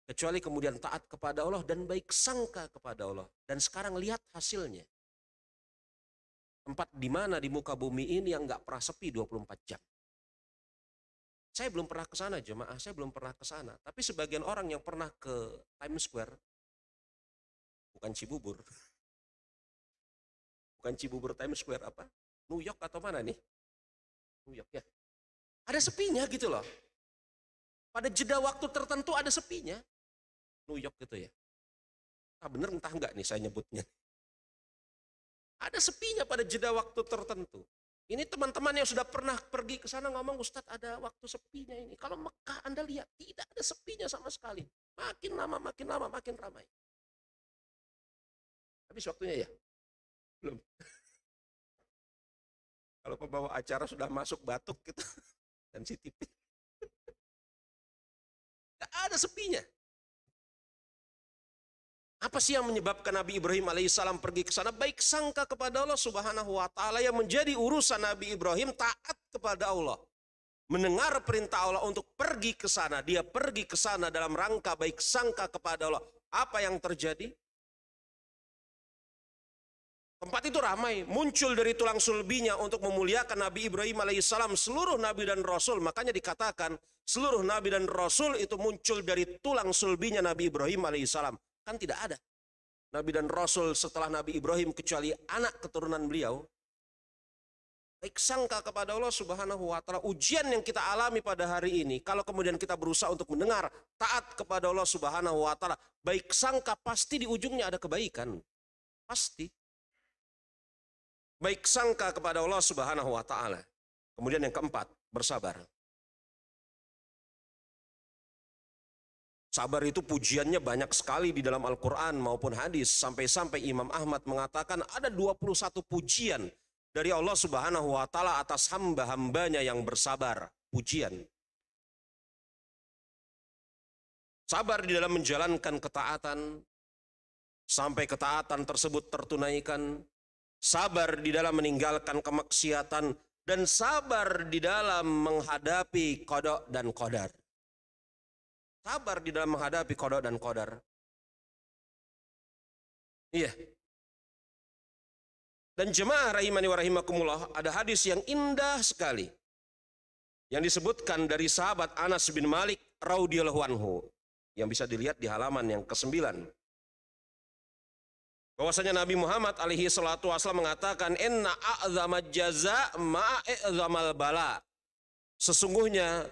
Kecuali kemudian taat kepada Allah dan baik sangka kepada Allah. Dan sekarang lihat hasilnya. Tempat di mana di muka bumi ini yang nggak pernah sepi 24 jam. Saya belum pernah ke sana jemaah, saya belum pernah ke sana. Tapi sebagian orang yang pernah ke Times Square, bukan Cibubur. Bukan Cibubur Times Square apa? New York atau mana nih? New York ya. Ada sepinya gitu loh. Pada jeda waktu tertentu ada sepinya. New York gitu ya. Bener entah enggak nih saya nyebutnya. Ada sepinya pada jeda waktu tertentu. Ini teman-teman yang sudah pernah pergi ke sana ngomong, Ustadz ada waktu sepinya ini. Kalau Mekah Anda lihat tidak ada sepinya sama sekali. Makin lama makin ramai. Habis waktunya ya? Belum. Kalau pembawa acara sudah masuk batuk gitu, sensitif. Tidak ada sepinya. Apa sih yang menyebabkan Nabi Ibrahim alaihissalam pergi ke sana? Baik sangka kepada Allah subhanahu wa ta'ala, yang menjadi urusan Nabi Ibrahim taat kepada Allah. Mendengar perintah Allah untuk pergi ke sana. Dia pergi ke sana dalam rangka baik sangka kepada Allah. Apa yang terjadi? Tempat itu ramai, muncul dari tulang sulbinya untuk memuliakan Nabi Ibrahim alaihissalam, seluruh Nabi dan Rasul. Makanya dikatakan seluruh Nabi dan Rasul itu muncul dari tulang sulbinya Nabi Ibrahim alaihissalam. Kan tidak ada Nabi dan Rasul setelah Nabi Ibrahim kecuali anak keturunan beliau. Baik sangka kepada Allah subhanahu wa ta'ala. Ujian yang kita alami pada hari ini, kalau kemudian kita berusaha untuk mendengar, taat kepada Allah subhanahu wa ta'ala, baik sangka pasti di ujungnya ada kebaikan. Pasti. Baik sangka kepada Allah subhanahu wa ta'ala. Kemudian yang keempat, bersabar. Sabar itu pujiannya banyak sekali di dalam Al-Quran maupun hadis. Sampai-sampai Imam Ahmad mengatakan ada 21 pujian dari Allah subhanahu wa ta'ala atas hamba-hambanya yang bersabar. Pujian. Sabar di dalam menjalankan ketaatan, sampai ketaatan tersebut tertunaikan. Sabar di dalam meninggalkan kemaksiatan. Dan sabar di dalam menghadapi qada dan qadar. Sabar di dalam menghadapi qada dan qadar. Iya. Dan jemaah rahimani wa rahimakumullah, ada hadis yang indah sekali yang disebutkan dari sahabat Anas bin Malik radhiyallahu anhu, yang bisa dilihat di halaman yang ke-9. Bahwasanya Nabi Muhammad alaihi salatu wasallam mengatakan, inna a'zama jaza ma'a'zamal bala. Sesungguhnya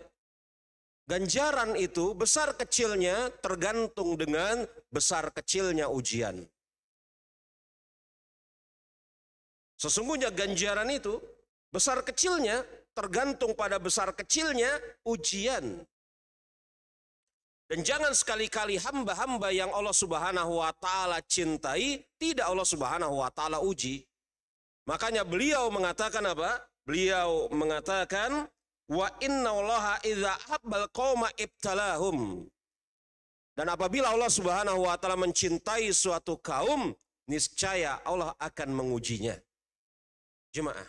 ganjaran itu besar kecilnya tergantung dengan besar kecilnya ujian. Sesungguhnya ganjaran itu besar kecilnya tergantung pada besar kecilnya ujian. Dan jangan sekali-kali hamba-hamba yang Allah subhanahu wa ta'ala cintai, tidak Allah subhanahu wa ta'ala uji. Makanya beliau mengatakan apa? Beliau mengatakan, wa inna allaha idza habbal qauma ibtalahum. Dan apabila Allah subhanahu wa ta'ala mencintai suatu kaum, niscaya Allah akan mengujinya. Jemaah,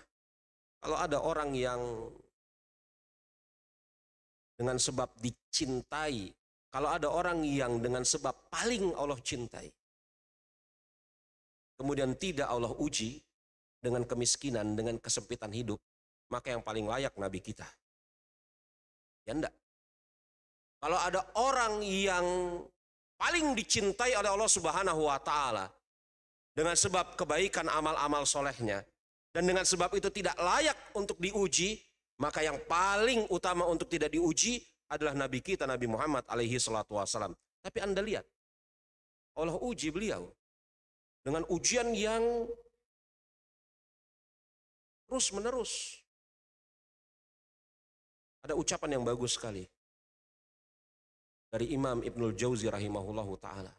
kalau ada orang yang dengan sebab dicintai, kalau ada orang yang dengan sebab paling Allah cintai, kemudian tidak Allah uji dengan kemiskinan, dengan kesempitan hidup, maka yang paling layak Nabi kita. Ya enggak. Kalau ada orang yang paling dicintai oleh Allah subhanahu wa ta'ala dengan sebab kebaikan amal-amal solehnya, dan dengan sebab itu tidak layak untuk diuji, maka yang paling utama untuk tidak diuji adalah Nabi kita, Nabi Muhammad alaihi salatu wassalam. Tapi Anda lihat, Allah uji beliau dengan ujian yang terus menerus. Ada ucapan yang bagus sekali. dari Imam Ibnul Jauzi rahimahullahu ta'ala.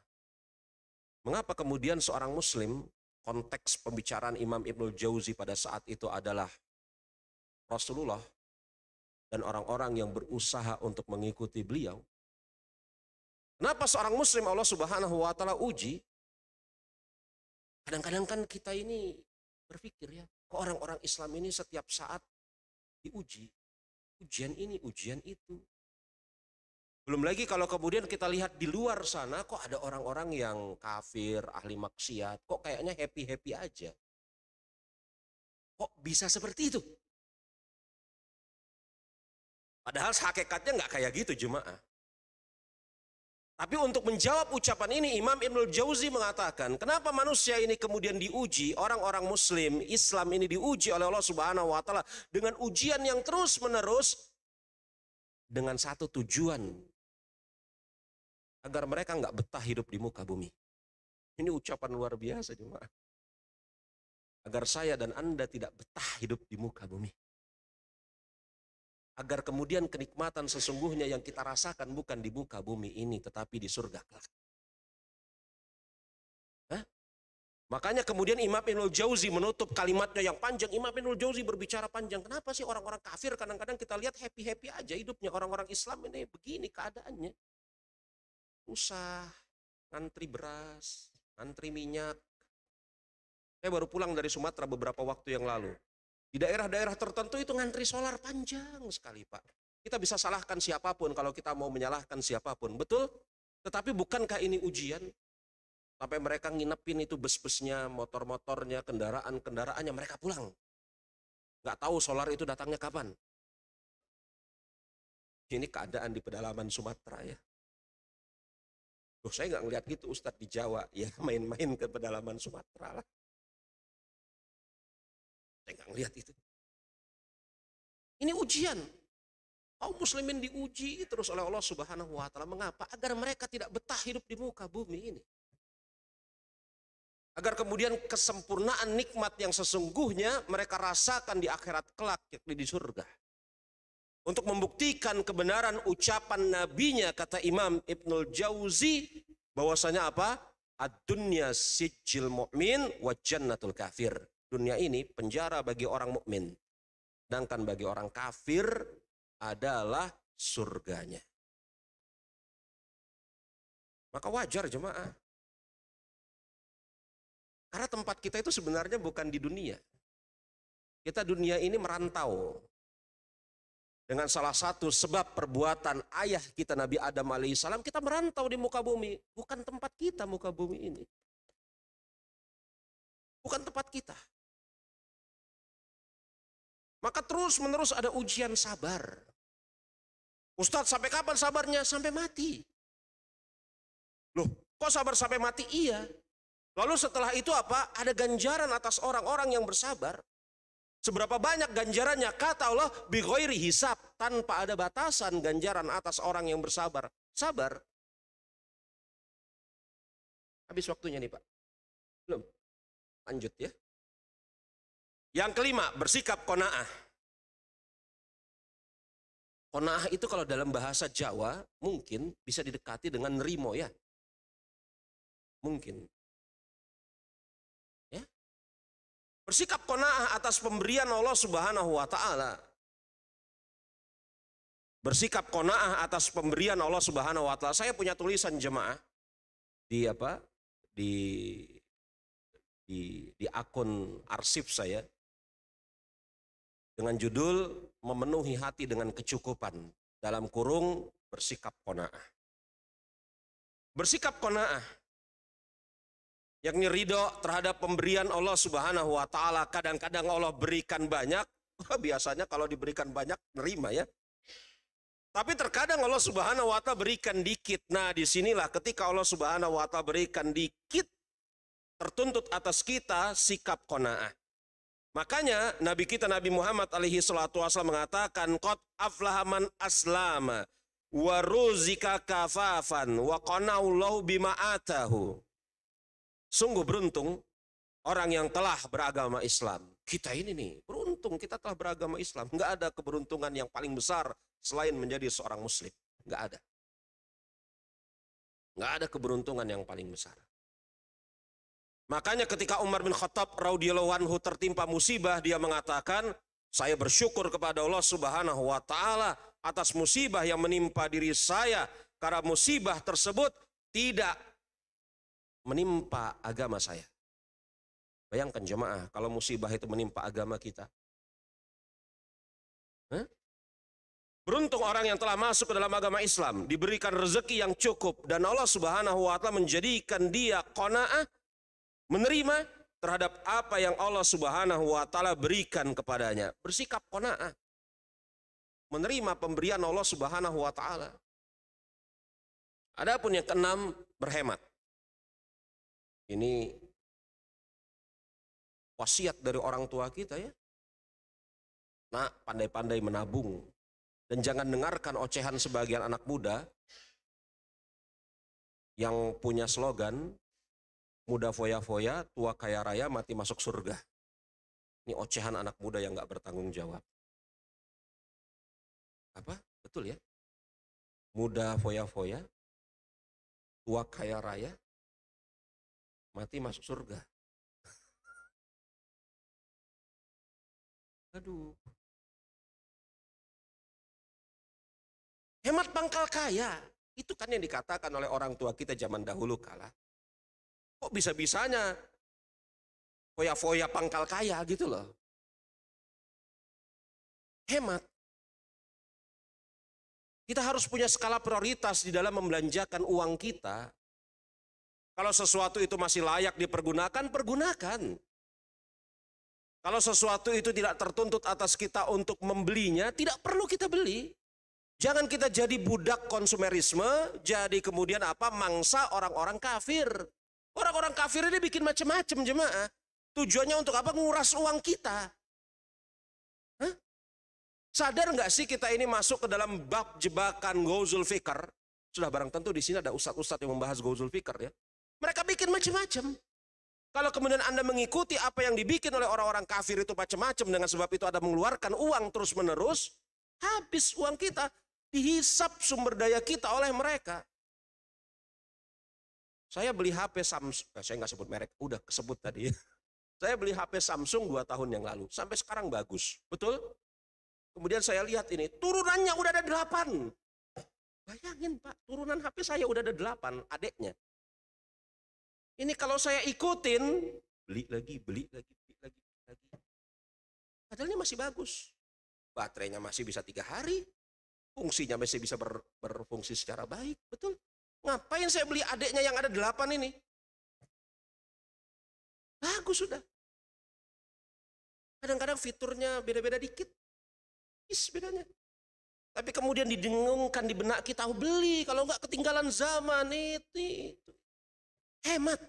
Mengapa kemudian seorang muslim, konteks pembicaraan Imam Ibnul Jauzi pada saat itu adalah Rasulullah dan orang-orang yang berusaha untuk mengikuti beliau. Kenapa seorang muslim Allah Subhanahu wa taala uji? Kadang-kadang kan kita ini berpikir ya, kok orang-orang Islam ini setiap saat diuji. Ujian ini, ujian itu. Belum lagi kalau kemudian kita lihat di luar sana, kok ada orang-orang yang kafir, ahli maksiat, kok kayaknya happy-happy aja. Kok bisa seperti itu? Padahal hakikatnya nggak kayak gitu jemaah. Tapi untuk menjawab ucapan ini, Imam Ibnul Jauzi mengatakan, kenapa manusia ini kemudian diuji, orang-orang muslim, Islam ini diuji oleh Allah Subhanahu wa taala dengan ujian yang terus-menerus dengan satu tujuan, agar mereka nggak betah hidup di muka bumi. Ini ucapan luar biasa jemaah. Agar saya dan Anda tidak betah hidup di muka bumi. Agar kemudian kenikmatan sesungguhnya yang kita rasakan bukan di muka bumi ini, tetapi di surga kelak. Makanya kemudian Imam Ibnul Jauzi menutup kalimatnya yang panjang. Imam Ibnul Jauzi berbicara panjang. Kenapa sih orang-orang kafir kadang-kadang kita lihat happy-happy aja hidupnya. Orang-orang Islam ini begini keadaannya. Usah, ngantri beras, ngantri minyak. Saya baru pulang dari Sumatera beberapa waktu yang lalu. Di daerah-daerah tertentu itu ngantri solar panjang sekali Pak. Kita bisa salahkan siapapun kalau kita mau menyalahkan siapapun. Betul? Tetapi bukankah ini ujian? Sampai mereka nginepin itu bus-busnya, motor-motornya, kendaraan-kendaraannya, mereka pulang. Nggak tahu solar itu datangnya kapan. Ini keadaan di pedalaman Sumatera ya. Loh, saya nggak ngeliat gitu Ustadz di Jawa. Ya main-main ke pedalaman Sumatera lah. Saya nggak ngeliat itu. Ini ujian. Kaum muslimin diuji terus oleh Allah Subhanahu wa taala. Mengapa? Agar mereka tidak betah hidup di muka bumi ini. Agar kemudian kesempurnaan nikmat yang sesungguhnya mereka rasakan di akhirat kelak, yakni di surga. Untuk membuktikan kebenaran ucapan nabinya, kata Imam Ibnul Jauzi, bahwasanya apa? Ad-dunya sijil mu'min wa jannatul kafir. Dunia ini penjara bagi orang mukmin, sedangkan bagi orang kafir adalah surganya. Maka wajar jemaah. Karena tempat kita itu sebenarnya bukan di dunia. Kita dunia ini merantau. Dengan salah satu sebab perbuatan ayah kita Nabi Adam alaihissalam, kita merantau di muka bumi. Bukan tempat kita muka bumi ini. Bukan tempat kita. Maka terus menerus ada ujian sabar. Ustadz, sampai kapan sabarnya? Sampai mati. Loh, kok sabar sampai mati? Iya. Lalu setelah itu apa? Ada ganjaran atas orang-orang yang bersabar. Seberapa banyak ganjarannya? Kata Allah, bi ghairi hisab, tanpa ada batasan ganjaran atas orang yang bersabar. Sabar. Habis waktunya nih Pak. Belum? Lanjut ya. Yang kelima, bersikap qanaah. Qanaah itu kalau dalam bahasa Jawa mungkin bisa didekati dengan nerimo ya. Mungkin. Ya. Bersikap qanaah atas pemberian Allah Subhanahu wa taala. Bersikap qanaah atas pemberian Allah Subhanahu wa taala. Saya punya tulisan jemaah di apa? Di akun arsip saya dengan judul memenuhi hati dengan kecukupan, dalam kurung bersikap qanaah. Bersikap qanaah yakni ridho terhadap pemberian Allah Subhanahu wa taala. Kadang-kadang Allah berikan banyak, biasanya kalau diberikan banyak nerima ya. Tapi terkadang Allah Subhanahu wa taala berikan dikit. Nah, disinilah ketika Allah Subhanahu wa taala berikan dikit, tertuntut atas kita sikap qanaah. Makanya Nabi kita Nabi Muhammad alaihi salatu wasallam mengatakan, qad aflaha man aslama wa ruzika kafafan wa qanaullahu bima atahu. Sungguh beruntung orang yang telah beragama Islam. Kita ini nih beruntung, kita telah beragama Islam. Enggak ada keberuntungan yang paling besar selain menjadi seorang muslim. Enggak ada. Nggak ada keberuntungan yang paling besar. Makanya ketika Umar bin Khattab radhiyallahu anhu tertimpa musibah, dia mengatakan, saya bersyukur kepada Allah Subhanahu wa taala atas musibah yang menimpa diri saya, karena musibah tersebut tidak menimpa agama saya. Bayangkan jemaah, kalau musibah itu menimpa agama kita. Beruntung orang yang telah masuk ke dalam agama Islam, diberikan rezeki yang cukup, dan Allah Subhanahu wa taala menjadikan dia qanaah, menerima terhadap apa yang Allah Subhanahu wa taala berikan kepadanya. Bersikap qanaah, menerima pemberian Allah Subhanahu wa taala. Adapun yang keenam, berhemat. Ini wasiat dari orang tua kita ya. Nah, pandai-pandai menabung. Dan jangan dengarkan ocehan sebagian anak muda yang punya slogan, muda foya-foya, tua kaya raya, mati masuk surga. Ini ocehan anak muda yang gak bertanggung jawab. Apa? Betul ya? Muda foya-foya, tua kaya raya, mati masuk surga. Aduh. Hemat pangkal kaya. Itu kan yang dikatakan oleh orang tua kita zaman dahulu kala. Kok bisa-bisanya foya-foya pangkal kaya gitu loh. Hemat. Kita harus punya skala prioritas di dalam membelanjakan uang kita. Kalau sesuatu itu masih layak dipergunakan, pergunakan. Kalau sesuatu itu tidak tertuntut atas kita untuk membelinya, tidak perlu kita beli. Jangan kita jadi budak konsumerisme, jadi kemudian mangsa orang-orang kafir. Orang-orang kafir ini bikin macam-macam jemaah. Tujuannya untuk apa? Nguras uang kita. Hah? Sadar nggak sih kita ini masuk ke dalam bab jebakan Ghazul Fikr? Sudah barang tentu di sini ada ustadz-ustadz yang membahas Ghazul Fikr ya. Mereka bikin macam-macam. Kalau kemudian Anda mengikuti apa yang dibikin oleh orang-orang kafir itu macam-macam, dengan sebab itu Anda mengeluarkan uang terus-menerus, habis uang kita. Dihisap sumber daya kita oleh mereka. Saya beli HP Samsung, saya nggak sebut merek, udah kesebut tadi. Saya beli HP Samsung 2 tahun yang lalu, sampai sekarang bagus, betul? Kemudian saya lihat ini, turunannya udah ada 8. Bayangin Pak, turunan HP saya udah ada 8, adeknya. Ini kalau saya ikutin, beli lagi. Padahal ini masih bagus. Baterainya masih bisa 3 hari. Fungsinya masih bisa berfungsi secara baik, betul? Ngapain saya beli adeknya yang ada 8 ini? Bagus sudah. Kadang-kadang fiturnya beda-beda dikit. Bedanya. Tapi kemudian didengungkan di benak kita, beli, kalau enggak ketinggalan zaman itu. Hemat.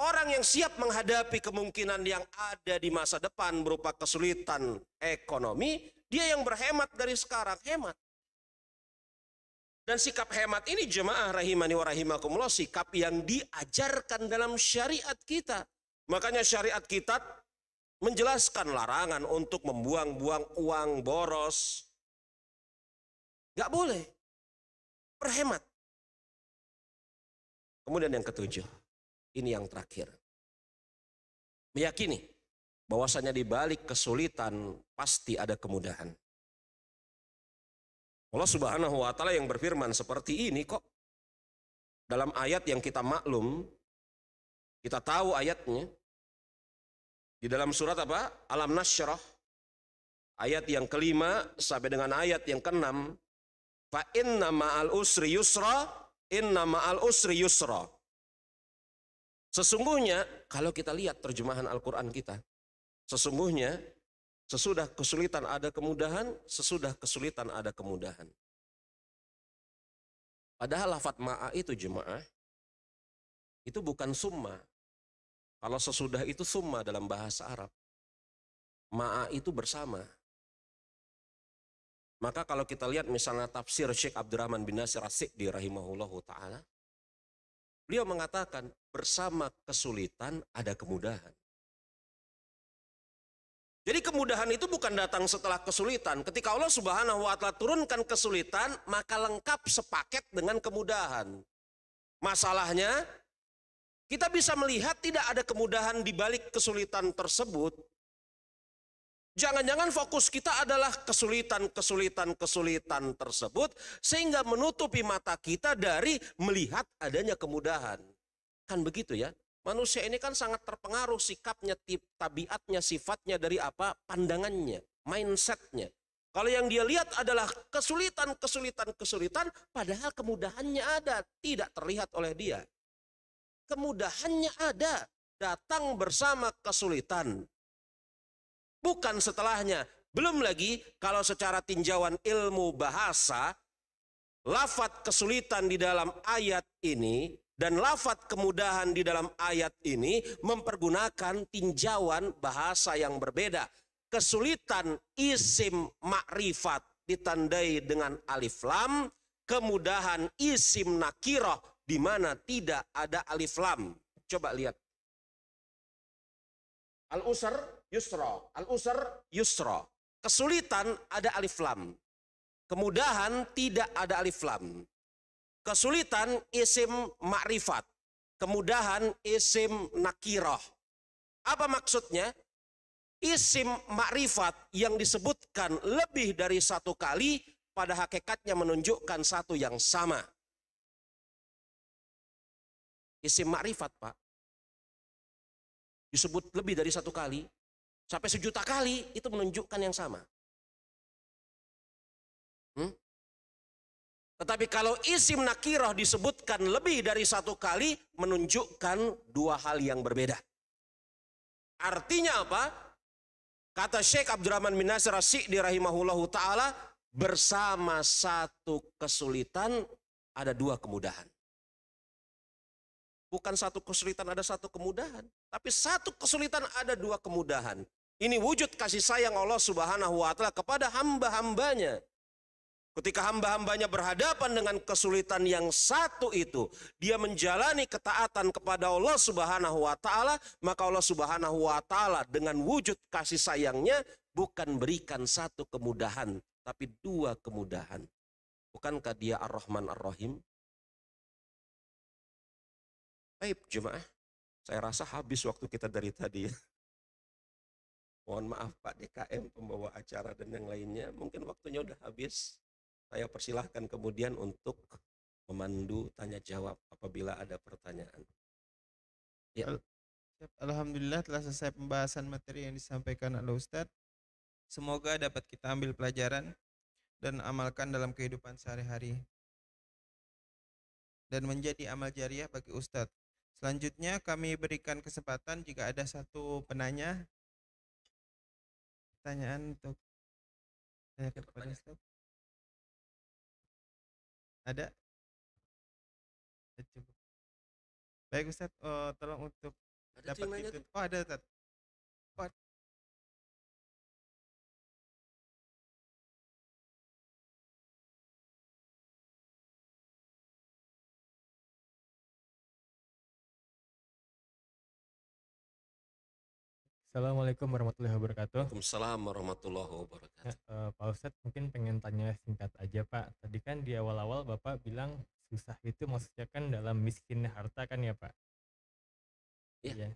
Orang yang siap menghadapi kemungkinan yang ada di masa depan berupa kesulitan ekonomi, dia yang berhemat dari sekarang, hemat. Dan sikap hemat ini jemaah rahimani wa rahimakumullah, sikap yang diajarkan dalam syariat kita. Makanya syariat kita menjelaskan larangan untuk membuang-buang uang boros. Gak boleh. Berhemat. Kemudian yang ketujuh, ini yang terakhir. Meyakini bahwasanya di balik kesulitan pasti ada kemudahan. Allah Subhanahu wa taala yang berfirman seperti ini kok. Dalam ayat yang kita maklum, kita tahu ayatnya. Di dalam surat apa? Alam Nasyrah. Ayat yang kelima sampai dengan ayat yang keenam. Fa inna ma'al usri yusra, inna ma'al usri yusra. Sesungguhnya, kalau kita lihat terjemahan Al-Quran kita, sesungguhnya sesudah kesulitan ada kemudahan, sesudah kesulitan ada kemudahan. Padahal lafadz ma'a itu jemaah, itu bukan summa. Kalau sesudah itu summa dalam bahasa Arab. Ma'a itu bersama. Maka kalau kita lihat misalnya tafsir Syekh Abdurrahman bin Nasir As-Sa'di rahimahullahu ta'ala, beliau mengatakan bersama kesulitan ada kemudahan. Jadi kemudahan itu bukan datang setelah kesulitan. Ketika Allah Subhanahu wa taala turunkan kesulitan, maka lengkap sepaket dengan kemudahan. Masalahnya, kita bisa melihat tidak ada kemudahan di balik kesulitan tersebut. Jangan-jangan fokus kita adalah kesulitan tersebut sehingga menutupi mata kita dari melihat adanya kemudahan. Kan begitu ya. Manusia ini kan sangat terpengaruh sikapnya, tabiatnya, sifatnya dari apa? Pandangannya, mindsetnya. Kalau yang dia lihat adalah kesulitan, padahal kemudahannya ada, tidak terlihat oleh dia. Kemudahannya ada, datang bersama kesulitan. Bukan setelahnya. Belum lagi kalau secara tinjauan ilmu bahasa, lafadz kesulitan di dalam ayat ini dan lafadz kemudahan di dalam ayat ini mempergunakan tinjauan bahasa yang berbeda. Kesulitan isim makrifat ditandai dengan alif lam, kemudahan isim nakirah di mana tidak ada alif lam. Coba lihat. Al-usr yusra, al-usr yusra. Kesulitan ada alif lam. Kemudahan tidak ada alif lam. Kesulitan isim makrifat. Kemudahan isim nakirah. Apa maksudnya? Isim makrifat yang disebutkan lebih dari satu kali pada hakikatnya menunjukkan satu yang sama. Isim makrifat, Pak, disebut lebih dari satu kali, sampai 1.000.000 kali, itu menunjukkan yang sama. Tetapi kalau isim nakirah disebutkan lebih dari satu kali, menunjukkan dua hal yang berbeda. Artinya apa? Kata Syekh Abdurrahman bin Nasir As-Sa'di rahimahullahu ta'ala, bersama satu kesulitan ada dua kemudahan. Bukan satu kesulitan ada satu kemudahan, tapi satu kesulitan ada dua kemudahan. Ini wujud kasih sayang Allah Subhanahu wa ta'ala kepada hamba-hambanya. Ketika hamba-hambanya berhadapan dengan kesulitan yang satu itu, dia menjalani ketaatan kepada Allah Subhanahu wa ta'ala, maka Allah Subhanahu wa ta'ala dengan wujud kasih sayangnya bukan berikan satu kemudahan, tapi dua kemudahan. Bukankah dia Ar-Rahman Ar-Rahim? Baik jemaah, saya rasa habis waktu kita dari tadi ya. Mohon maaf Pak DKM, pembawa acara dan yang lainnya, mungkin waktunya udah habis. Saya persilahkan kemudian untuk memandu tanya jawab apabila ada pertanyaan. Ya. Alhamdulillah telah selesai pembahasan materi yang disampaikan oleh Ustadz. Semoga dapat kita ambil pelajaran dan amalkan dalam kehidupan sehari-hari dan menjadi amal jariah bagi Ustadz. Selanjutnya kami berikan kesempatan jika ada satu pertanyaan untuk tanyakan kepada Ustadz. Ada? Cukup. Baik Ustadz, tolong untuk dapat itu. Oh ada Ustadz. Oh, Assalamualaikum warahmatullahi wabarakatuh. Waalaikumsalam warahmatullahi wabarakatuh. Pak Ustadz mungkin pengen tanya singkat aja Pak. Tadi kan di awal-awal Bapak bilang susah itu maksudnya kan dalam miskin harta kan ya Pak? Iya.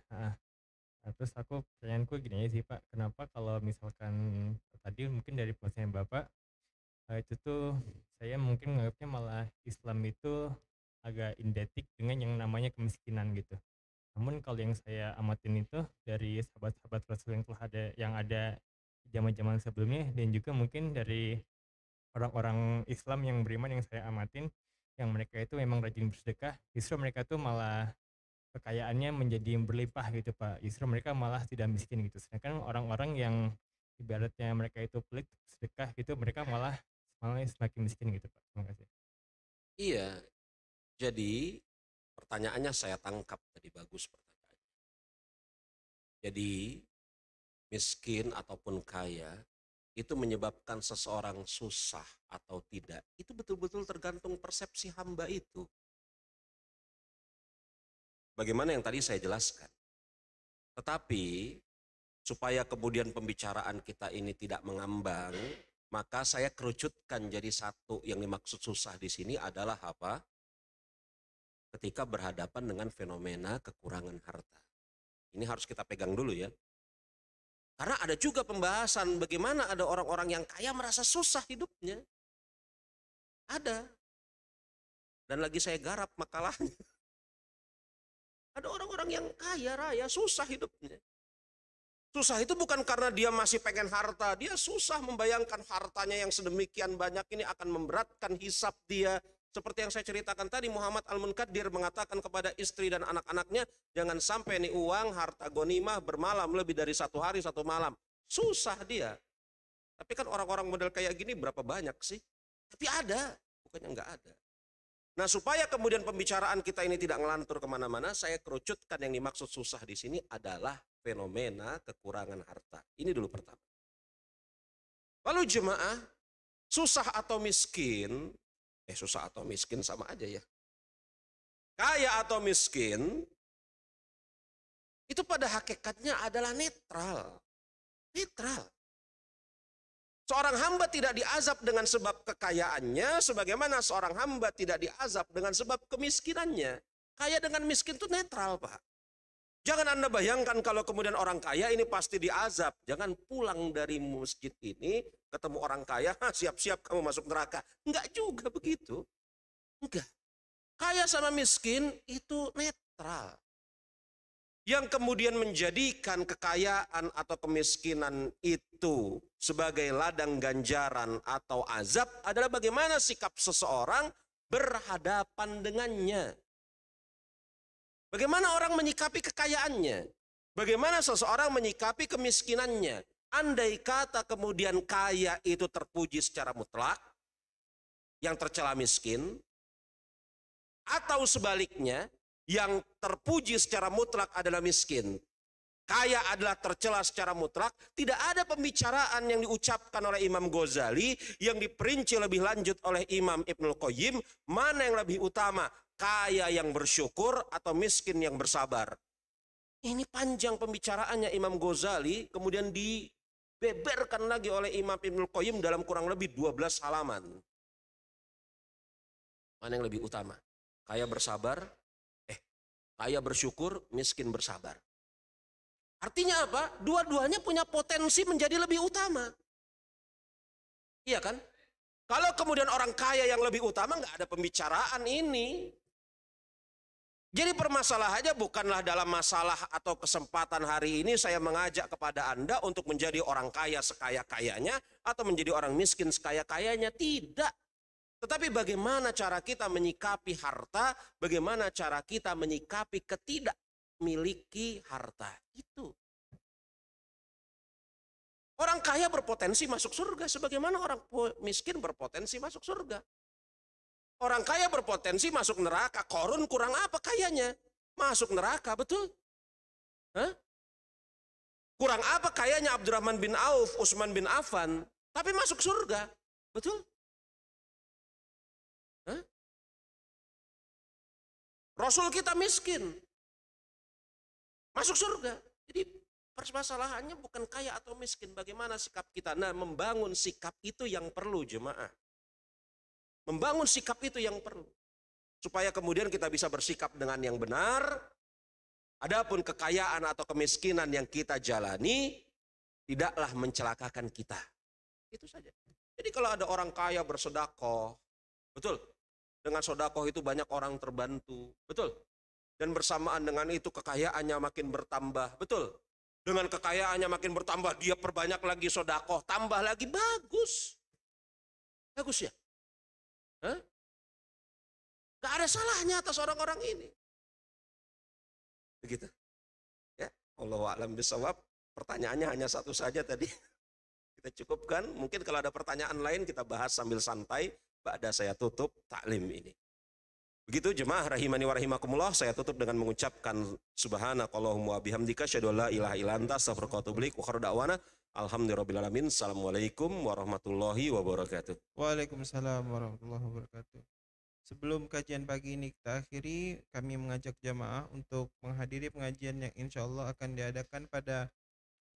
Terus pertanyaanku gini aja sih Pak. Kenapa kalau misalkan tadi mungkin dari penjelasan Bapak itu tuh saya mungkin menganggapnya malah Islam itu agak identik dengan yang namanya kemiskinan gitu. Namun kalau yang saya amatin itu dari sahabat-sahabat Rasul yang ada zaman-zaman sebelumnya dan juga mungkin dari orang-orang Islam yang beriman yang saya amatin, yang mereka itu memang rajin bersedekah, justru mereka tuh malah kekayaannya menjadi berlimpah gitu Pak. Justru mereka malah tidak miskin gitu. Sedangkan orang-orang yang ibaratnya mereka itu pelit sedekah gitu, mereka malah semakin miskin gitu Pak. Terima kasih. Iya, jadi pertanyaannya saya tangkap tadi, bagus pertanyaannya. Jadi miskin ataupun kaya itu menyebabkan seseorang susah atau tidak, itu betul-betul tergantung persepsi hamba itu. Bagaimana yang tadi saya jelaskan. Tetapi supaya kemudian pembicaraan kita ini tidak mengambang, maka saya kerucutkan jadi satu. Yang dimaksud susah di sini adalah apa? ketika berhadapan dengan fenomena kekurangan harta. Ini harus kita pegang dulu ya. Karena ada juga pembahasan bagaimana ada orang-orang yang kaya merasa susah hidupnya. Ada. Dan lagi saya garap makalahnya. Ada orang-orang yang kaya raya susah hidupnya. Susah itu bukan karena dia masih pengen harta. Dia susah membayangkan hartanya yang sedemikian banyak ini akan memberatkan hisab dia. Seperti yang saya ceritakan tadi, Muhammad Al-Munkadir mengatakan kepada istri dan anak-anaknya, jangan sampai nih uang, harta gonimah bermalam lebih dari 1 hari 1 malam. Susah dia. Tapi kan orang-orang model kayak gini berapa banyak sih? Tapi ada, bukannya nggak ada. Nah, supaya kemudian pembicaraan kita ini tidak ngelantur kemana-mana, saya kerucutkan yang dimaksud susah di sini adalah fenomena kekurangan harta. Ini dulu pertama. Lalu jemaah, susah atau miskin, susah atau miskin sama aja ya. Kaya atau miskin, itu pada hakikatnya adalah netral. Netral. Seorang hamba tidak diazab dengan sebab kekayaannya, sebagaimana seorang hamba tidak diazab dengan sebab kemiskinannya. Kaya dengan miskin itu netral, Pak. Jangan Anda bayangkan kalau kemudian orang kaya ini pasti diazab. Jangan pulang dari masjid ini, ketemu orang kaya, siap-siap kamu masuk neraka. Enggak juga begitu. Enggak. Kaya sama miskin itu netral. Yang kemudian menjadikan kekayaan atau kemiskinan itu sebagai ladang ganjaran atau azab adalah bagaimana sikap seseorang berhadapan dengannya. Bagaimana orang menyikapi kekayaannya. Bagaimana seseorang menyikapi kemiskinannya. Andai kata kemudian kaya itu terpuji secara mutlak, yang tercela miskin, atau sebaliknya, yang terpuji secara mutlak adalah miskin, kaya adalah tercela secara mutlak, tidak ada pembicaraan yang diucapkan oleh Imam Ghazali yang diperinci lebih lanjut oleh Imam Ibnul Qayyim, mana yang lebih utama, kaya yang bersyukur atau miskin yang bersabar. Ini panjang pembicaraannya Imam Ghazali, kemudian dibeberkan lagi oleh Imam Ibnul Qayyim dalam kurang lebih 12 halaman. Mana yang lebih utama? Kaya bersabar, kaya bersyukur, miskin bersabar. Artinya apa? Dua-duanya punya potensi menjadi lebih utama. Iya kan? Kalau kemudian orang kaya yang lebih utama, nggak ada pembicaraan ini. Jadi permasalahannya bukanlah dalam masalah atau kesempatan hari ini saya mengajak kepada Anda untuk menjadi orang kaya sekaya-kayanya atau menjadi orang miskin sekaya-kayanya. Tidak. Tetapi bagaimana cara kita menyikapi harta, bagaimana cara kita menyikapi ketidakmiliki harta. Itu. Orang kaya berpotensi masuk surga, sebagaimana orang miskin berpotensi masuk surga. Orang kaya berpotensi masuk neraka, Korun kurang apa kayanya? Masuk neraka, betul? Hah? Kurang apa kayanya Abdurrahman bin Auf, Utsman bin Affan, tapi masuk surga, betul? Hah? Rasul kita miskin, masuk surga. Jadi permasalahannya bukan kaya atau miskin, bagaimana sikap kita. Nah, membangun sikap itu yang perlu jemaah. Membangun sikap itu yang perlu. Supaya kemudian kita bisa bersikap dengan yang benar. Adapun kekayaan atau kemiskinan yang kita jalani, tidaklah mencelakakan kita. Itu saja. Jadi kalau ada orang kaya bersedekah, betul? Dengan sedekah itu banyak orang terbantu, betul? Dan bersamaan dengan itu kekayaannya makin bertambah, betul? Dengan kekayaannya makin bertambah, dia perbanyak lagi sedekah, tambah lagi, bagus. Bagus ya? Hah? Gak ada salahnya atas orang-orang ini. Begitu. Ya, Allahu a'lam bishawab. Pertanyaannya hanya satu saja tadi. Kita cukupkan. Mungkin kalau ada pertanyaan lain kita bahas sambil santai. Ba'da saya tutup taklim ini. Begitu jemaah rahimani wa rahimakumullah, saya tutup dengan mengucapkan subhanakallahumma wa bihamdika asyhadu an la ilaha illa anta astaghfiruka wa atubu ilaik wa akhiru da'wana alhamdulillahirabbil alamin. Assalamualaikum warahmatullahi wabarakatuh. Waalaikumsalam warahmatullahi wabarakatuh. Sebelum kajian pagi ini kita akhiri, kami mengajak jamaah untuk menghadiri pengajian yang insya Allah akan diadakan pada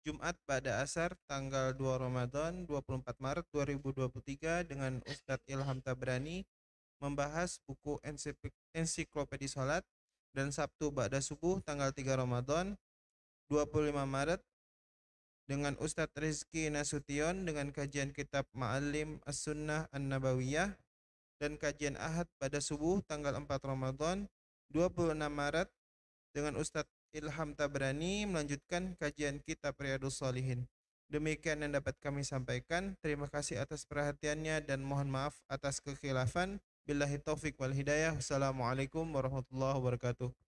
Jumat pada asar tanggal 2 Ramadan 24 Maret 2023 dengan Ustadz Ilham Tabrani membahas buku ensiklopedia salat, dan Sabtu ba'da subuh tanggal 3 Ramadan 25 Maret dengan Ustadz Rizky Nasution dengan kajian kitab Ma'alim As-Sunnah An-Nabawiyah, dan kajian Ahad pada subuh tanggal 4 Ramadan 26 Maret dengan Ustadz Ilham Tabrani melanjutkan kajian kitab Riyadhus Shalihin. Demikian yang dapat kami sampaikan. Terima kasih atas perhatiannya dan mohon maaf atas kekhilafan. Billahi taufik wal hidayah. Wassalamualaikum warahmatullahi wabarakatuh.